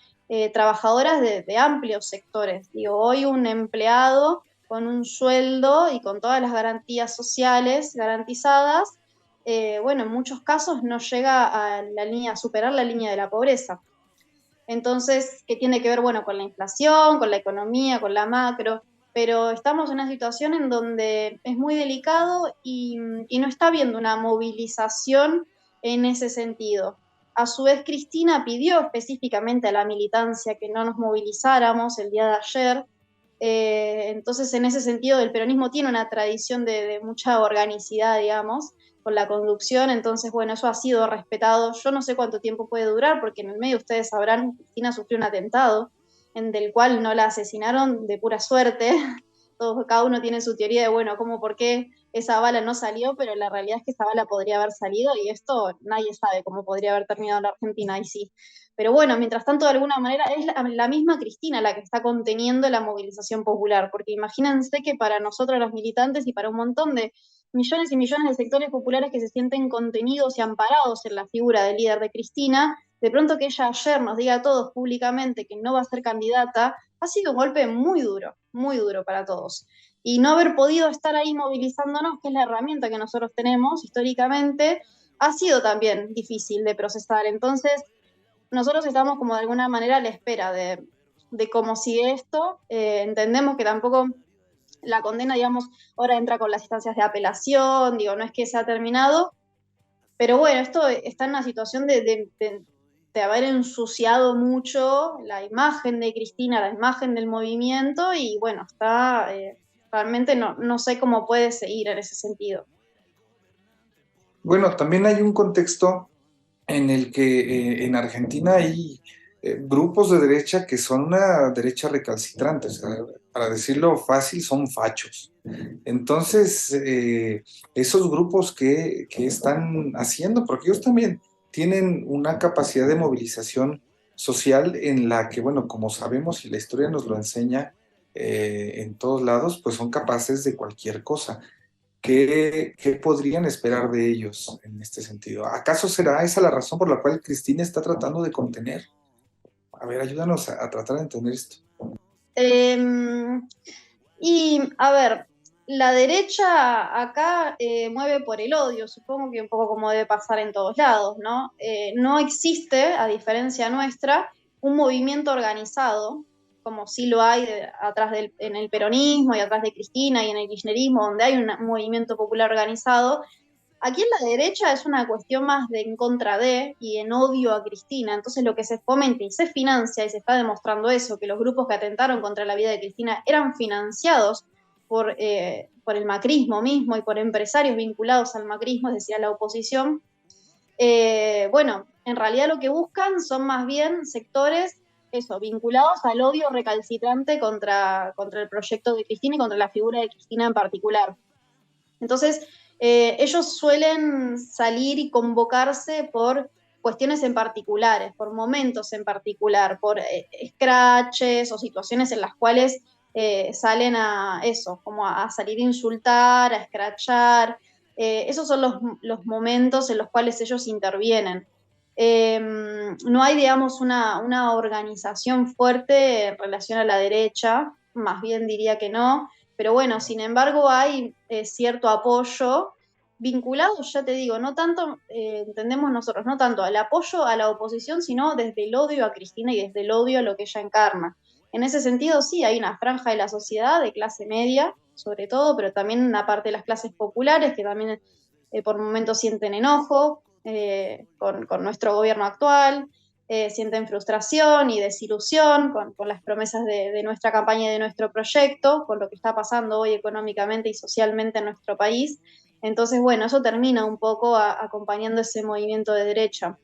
trabajadoras de amplios sectores. Digo, hoy un empleado con un sueldo y con todas las garantías sociales garantizadas, bueno, en muchos casos no llega a superar la línea de la pobreza. Entonces, ¿qué tiene que ver? Bueno, con la inflación, con la economía, con la macro, pero estamos en una situación en donde es muy delicado y no está habiendo una movilización en ese sentido. A su vez, Cristina pidió específicamente a la militancia que no nos movilizáramos el día de ayer. Entonces, en ese sentido, el peronismo tiene una tradición de mucha organicidad, digamos, con la conducción. Entonces, bueno, eso ha sido respetado. Yo no sé cuánto tiempo puede durar, porque en el medio ustedes sabrán, Cristina sufrió un atentado, del cual no la asesinaron de pura suerte. Cada uno tiene su teoría de, bueno, cómo, por qué esa bala no salió, pero la realidad es que esa bala podría haber salido, y esto nadie sabe cómo podría haber terminado en la Argentina, y sí. Pero bueno, mientras tanto, de alguna manera, es la misma Cristina la que está conteniendo la movilización popular, porque imagínense que para nosotros los militantes y para un montón de millones y millones de sectores populares que se sienten contenidos y amparados en la figura del líder de Cristina, de pronto que ella ayer nos diga a todos públicamente que no va a ser candidata, ha sido un golpe muy duro para todos. Y no haber podido estar ahí movilizándonos, que es la herramienta que nosotros tenemos históricamente, ha sido también difícil de procesar. Entonces, nosotros estamos como de alguna manera a la espera de cómo sigue esto. Entendemos que tampoco la condena, digamos, ahora entra con las instancias de apelación, digo, no es que se ha terminado, pero bueno, esto está en una situación de haber ensuciado mucho la imagen de Cristina, la imagen del movimiento, y bueno, está, realmente no sé cómo puede seguir en ese sentido. Bueno, también hay un contexto en el que en Argentina hay grupos de derecha que son una derecha recalcitrante, o sea, para decirlo fácil, son fachos. Entonces, esos grupos que están haciendo, porque ellos también tienen una capacidad de movilización social en la que, bueno, como sabemos y la historia nos lo enseña en todos lados, pues son capaces de cualquier cosa. ¿Qué podrían esperar de ellos en este sentido? ¿Acaso será esa la razón por la cual Cristina está tratando de contener? A ver, ayúdanos a tratar de entender esto. Y a ver, la derecha acá mueve por el odio, supongo que un poco como debe pasar en todos lados, ¿no? No existe, a diferencia nuestra, un movimiento organizado, como sí lo hay en el peronismo y atrás de Cristina y en el kirchnerismo, donde hay un movimiento popular organizado. Aquí en la derecha es una cuestión más de en contra de y en odio a Cristina. Entonces lo que se fomenta y se financia, y se está demostrando eso, que los grupos que atentaron contra la vida de Cristina eran financiados por el macrismo mismo y por empresarios vinculados al macrismo, es decir, a la oposición. Bueno, en realidad lo que buscan son más bien sectores vinculados al odio recalcitrante contra el proyecto de Cristina y contra la figura de Cristina en particular. Entonces, ellos suelen salir y convocarse por cuestiones en particulares, por momentos en particular, por scratches o situaciones en las cuales salen a eso, como a salir a insultar, a escrachar. Esos son los momentos en los cuales ellos intervienen. No hay, digamos, una organización fuerte en relación a la derecha, más bien diría que no, pero bueno, sin embargo hay cierto apoyo vinculado, ya te digo, no tanto, entendemos nosotros, no tanto al apoyo a la oposición, sino desde el odio a Cristina y desde el odio a lo que ella encarna. En ese sentido, sí, hay una franja de la sociedad, de clase media, sobre todo, pero también una parte de las clases populares que también por momentos sienten enojo con nuestro gobierno actual, sienten frustración y desilusión con las promesas de nuestra campaña y de nuestro proyecto, con lo que está pasando hoy económicamente y socialmente en nuestro país. Entonces, bueno, eso termina un poco acompañando ese movimiento de derecha.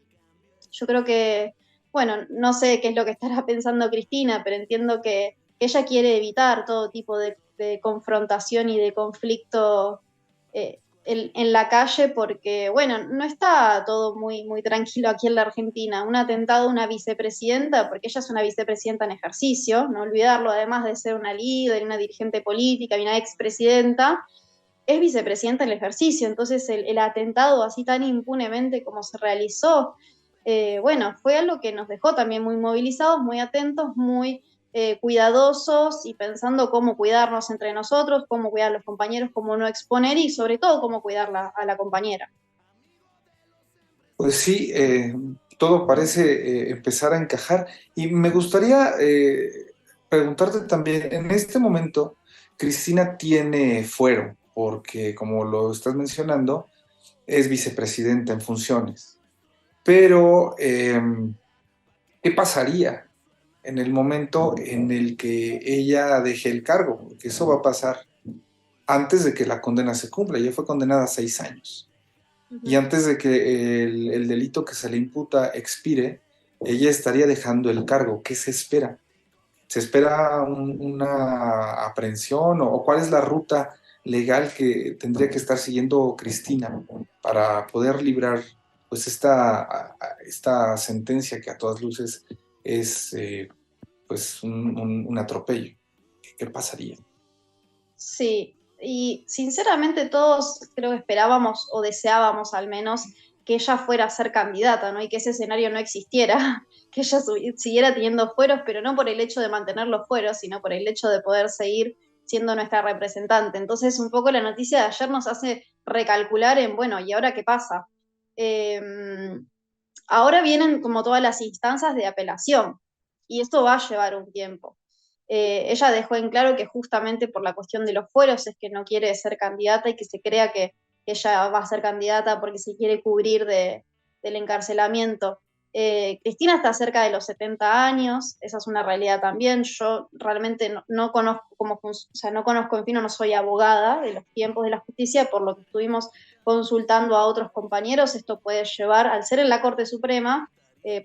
Yo creo que, bueno, no sé qué es lo que estará pensando Cristina, pero entiendo que ella quiere evitar todo tipo de confrontación y de conflicto en la calle porque, bueno, no está todo muy tranquilo aquí en la Argentina. Un atentado a una vicepresidenta, porque ella es una vicepresidenta en ejercicio, no olvidarlo, además de ser una líder, una dirigente política y una expresidenta, es vicepresidenta en el ejercicio. Entonces el atentado así tan impunemente como se realizó, bueno, fue algo que nos dejó también muy movilizados, muy atentos, muy cuidadosos y pensando cómo cuidarnos entre nosotros, cómo cuidar a los compañeros, cómo no exponer y sobre todo cómo cuidar a la compañera. Pues sí, todo parece empezar a encajar. Y me gustaría preguntarte también, en este momento, Cristina tiene fuero, porque como lo estás mencionando, es vicepresidenta en funciones. Pero, ¿qué pasaría en el momento en el que ella deje el cargo? Porque eso va a pasar antes de que la condena se cumpla. Ella fue condenada a 6 años. Y antes de que el delito que se le imputa expire, ella estaría dejando el cargo. ¿Qué se espera? ¿Se espera una aprehensión o cuál es la ruta legal que tendría que estar siguiendo Cristina para poder librar pues esta sentencia que a todas luces es pues un atropello? ¿Qué pasaría? Sí, y sinceramente todos creo que esperábamos o deseábamos al menos que ella fuera a ser candidata, ¿no? Y que ese escenario no existiera, que ella siguiera teniendo fueros, pero no por el hecho de mantener los fueros, sino por el hecho de poder seguir siendo nuestra representante. Entonces, un poco la noticia de ayer nos hace recalcular en, bueno, ¿y ahora qué pasa? Eh, Ahora vienen como todas las instancias de apelación, y esto va a llevar un tiempo. Ella dejó en claro que justamente por la cuestión de los fueros es que no quiere ser candidata y que se crea que ella va a ser candidata porque se quiere cubrir del encarcelamiento. Cristina está cerca de los 70 años, esa es una realidad también. Yo realmente no conozco o sea, no conozco, en fin, no soy abogada de los tiempos de la justicia, por lo que estuvimos consultando a otros compañeros, esto puede llevar, al ser en la Corte Suprema,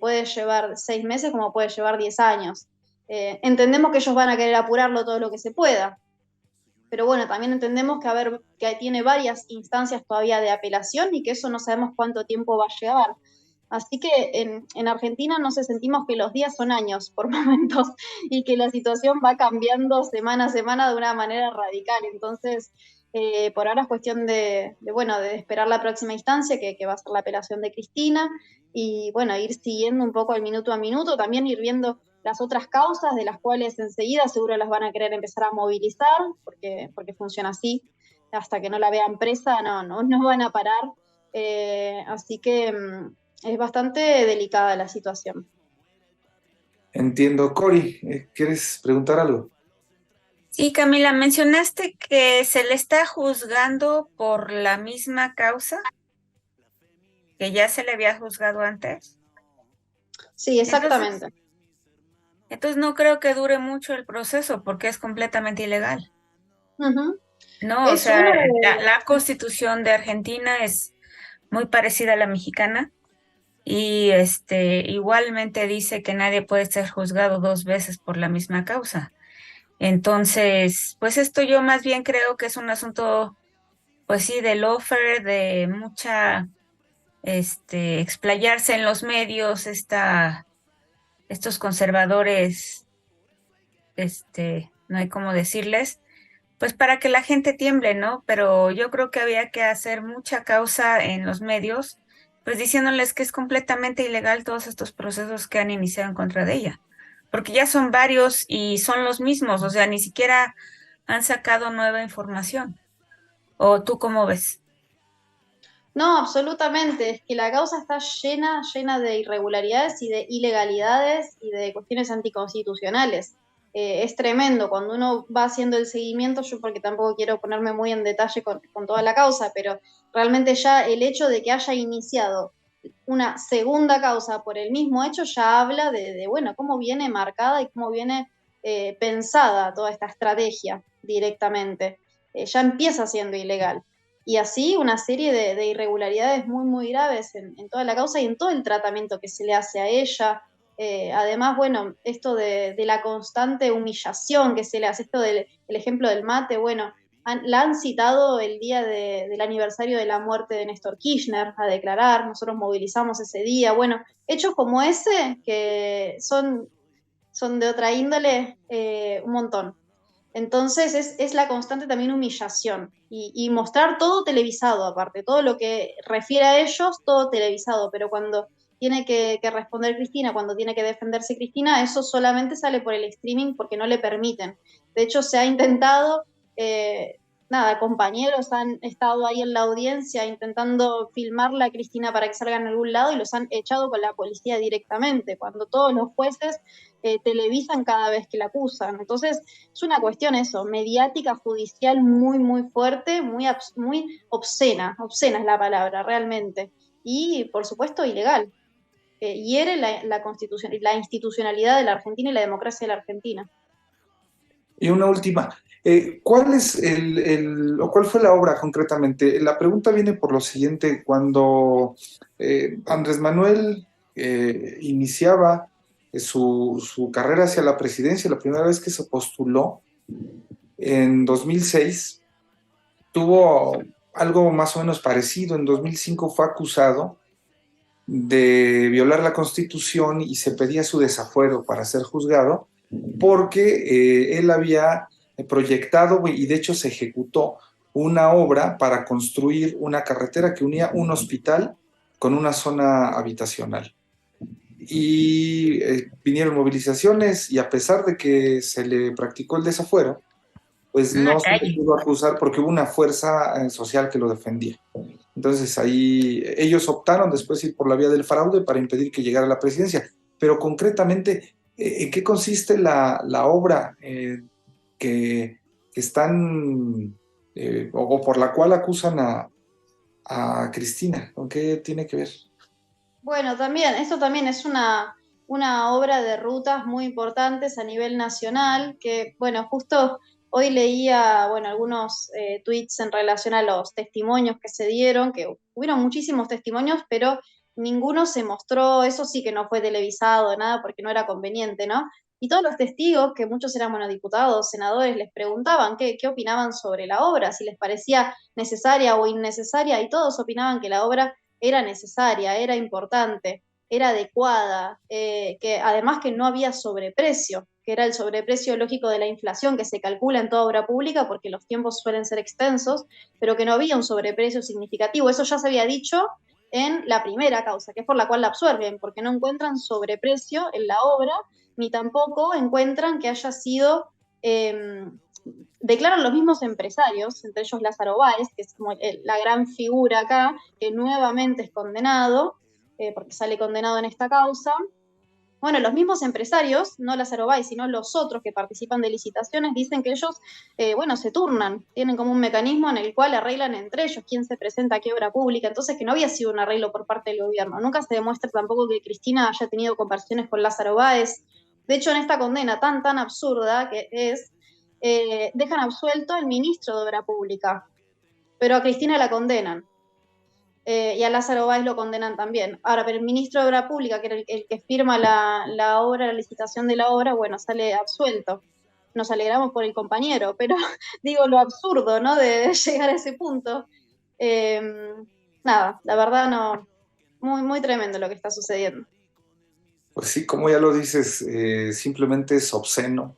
puede llevar 6 meses como puede llevar 10 años. Entendemos que ellos van a querer apurarlo todo lo que se pueda, pero bueno, también entendemos que tiene varias instancias todavía de apelación y que eso no sabemos cuánto tiempo va a llevar. Así que en Argentina no sé, sentimos que los días son años por momentos y que la situación va cambiando semana a semana de una manera radical. Entonces, por ahora es cuestión bueno, de esperar la próxima instancia, que va a ser la apelación de Cristina, y bueno, ir siguiendo un poco el minuto a minuto, también ir viendo las otras causas de las cuales enseguida seguro las van a querer empezar a movilizar, porque funciona así, hasta que no la vean presa, no van a parar. Así que es bastante delicada la situación. Entiendo. Cori, ¿quieres preguntar algo? Sí, Camila, mencionaste que se le está juzgando por la misma causa que ya se le había juzgado antes. Sí, Entonces, exactamente. entonces no creo que dure mucho el proceso porque es completamente ilegal. Ujú. No, o Es sea, uno la constitución de Argentina es muy parecida a la mexicana y igualmente dice que nadie puede ser juzgado 2 veces por la misma causa. Entonces, pues esto yo más bien creo que es un asunto, pues sí, del offer, de mucha, explayarse en los medios, estos conservadores, no hay cómo decirles, pues para que la gente tiemble, ¿no? Pero yo creo que había que hacer mucha causa en los medios, pues diciéndoles que es completamente ilegal todos estos procesos que han iniciado en contra de ella, porque ya son varios y son los mismos, o sea, ni siquiera han sacado nueva información. ¿O tú cómo ves? No, absolutamente. Es que la causa está llena, llena de irregularidades y de ilegalidades y de cuestiones anticonstitucionales. Es tremendo cuando uno va haciendo el seguimiento, yo porque tampoco quiero ponerme muy en detalle con toda la causa, pero realmente ya el hecho de que haya iniciado una segunda causa por el mismo hecho ya habla bueno, cómo viene marcada y cómo viene pensada toda esta estrategia directamente. Ya empieza siendo ilegal. Y así una serie de irregularidades muy, muy graves en toda la causa y en todo el tratamiento que se le hace a ella. Además, bueno, esto de la constante humillación que se le hace, esto del el ejemplo del mate, bueno, la han citado el día del aniversario de la muerte de Néstor Kirchner a declarar, nosotros movilizamos ese día, bueno, hechos como ese que son de otra índole, un montón. Entonces es la constante también humillación y mostrar todo televisado aparte, todo lo que refiere a ellos, todo televisado, pero cuando tiene que responder Cristina, cuando tiene que defenderse Cristina, eso solamente sale por el streaming porque no le permiten. De hecho, se ha intentado, eh, nada, compañeros han estado ahí en la audiencia intentando filmarla a Cristina para que salga en algún lado y los han echado con la policía directamente, cuando todos los jueces televisan cada vez que la acusan. Entonces, es una cuestión eso, mediática, judicial muy, muy fuerte, muy obscena, obscena es la palabra, realmente. Y, por supuesto, ilegal. Hiere la constitución, la institucionalidad de la Argentina y la democracia de la Argentina. Y una última, ¿cuál es o cuál fue la obra concretamente? La pregunta viene por lo siguiente, cuando Andrés Manuel iniciaba su carrera hacia la presidencia, la primera vez que se postuló en 2006, tuvo algo más o menos parecido. En 2005 fue acusado de violar la Constitución y se pedía su desafuero para ser juzgado porque él había proyectado y de hecho se ejecutó una obra para construir una carretera que unía un hospital con una zona habitacional. Y vinieron movilizaciones y a pesar de que se le practicó el desafuero, pues En la no se le calle. pudo acusar porque hubo una fuerza social que lo defendía. Entonces ahí ellos optaron después ir por la vía del fraude para impedir que llegara a la presidencia. Pero concretamente, ¿en qué consiste la obra que están o por la cual acusan a Cristina? ¿Con qué tiene que ver? Bueno, también, esto también es una obra de rutas muy importantes a nivel nacional, que, bueno, justo hoy leía, bueno, algunos tweets en relación a los testimonios que se dieron, que hubieron muchísimos testimonios, pero ninguno se mostró, eso sí que no fue televisado, nada, porque no era conveniente, ¿no? Y todos los testigos, que muchos eran, bueno, diputados, senadores, les preguntaban qué opinaban sobre la obra, si les parecía necesaria o innecesaria, y todos opinaban que la obra era necesaria, era importante, era adecuada, que además que no había sobreprecio, que era el sobreprecio lógico de la inflación que se calcula en toda obra pública porque los tiempos suelen ser extensos, pero que no había un sobreprecio significativo. Eso ya se había dicho en la primera causa, que es por la cual la absuelven, porque no encuentran sobreprecio en la obra, ni tampoco encuentran que haya sido declaran los mismos empresarios, entre ellos Lázaro Báez, que es como la gran figura acá, que nuevamente es condenado, porque sale condenado en esta causa. Bueno, los mismos empresarios, no Lázaro Báez, sino los otros que participan de licitaciones, dicen que ellos, bueno, se turnan, tienen como un mecanismo en el cual arreglan entre ellos quién se presenta a qué obra pública, entonces que no había sido un arreglo por parte del gobierno. Nunca se demuestra tampoco que Cristina haya tenido conversaciones con Lázaro Báez. De hecho, en esta condena tan absurda que es, dejan absuelto al ministro de Obra Pública, pero a Cristina la condenan. Y a Lázaro Báez lo condenan también. Ahora, pero el ministro de Obra Pública, que era el que firma la obra, la licitación de la obra, bueno, sale absuelto. Nos alegramos por el compañero, pero digo lo absurdo, ¿no? De llegar a ese punto. Eh, nada, la verdad no, muy tremendo lo que está sucediendo. Pues sí, como ya lo dices, simplemente es obsceno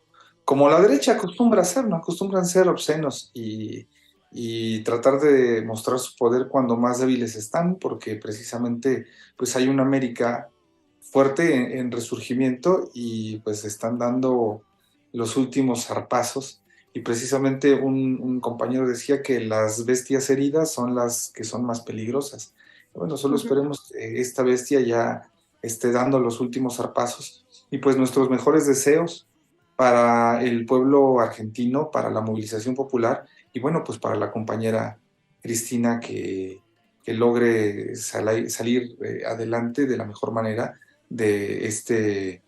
como la derecha acostumbra a hacer, ¿no? Acostumbran ser obscenos y tratar de mostrar su poder cuando más débiles están, porque precisamente pues hay una América fuerte en resurgimiento y pues están dando los últimos zarpazos. Y precisamente un compañero decía que las bestias heridas son las que son más peligrosas. Bueno, solo esperemos que esta bestia ya esté dando los últimos zarpazos. Y pues nuestros mejores deseos para el pueblo argentino, para la movilización popular y bueno, pues para la compañera Cristina que logre salir adelante de la mejor manera de este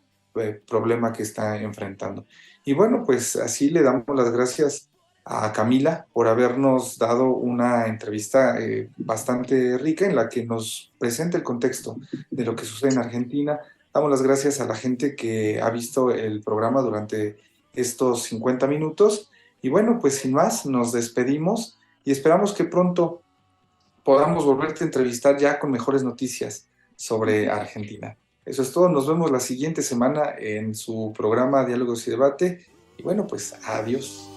problema que está enfrentando. Y bueno, pues así le damos las gracias a Camila por habernos dado una entrevista bastante rica en la que nos presenta el contexto de lo que sucede en Argentina. Damos las gracias a la gente que ha visto el programa durante estos 50 minutos. Y bueno, pues sin más, nos despedimos y esperamos que pronto podamos volverte a entrevistar ya con mejores noticias sobre Argentina. Eso es todo, nos vemos la siguiente semana en su programa Diálogos y Debate. Y bueno, pues adiós.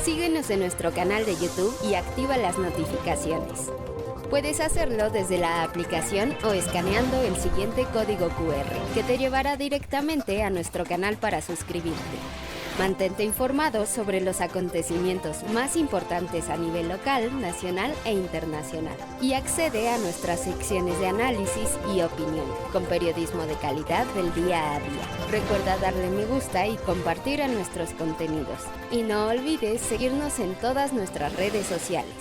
Síguenos en nuestro canal de YouTube y activa las notificaciones. Puedes hacerlo desde la aplicación o escaneando el siguiente código QR, que te llevará directamente a nuestro canal para suscribirte. Mantente informado sobre los acontecimientos más importantes a nivel local, nacional e internacional. Y accede a nuestras secciones de análisis y opinión, con periodismo de calidad del día a día. Recuerda darle me gusta y compartir a nuestros contenidos. Y no olvides seguirnos en todas nuestras redes sociales.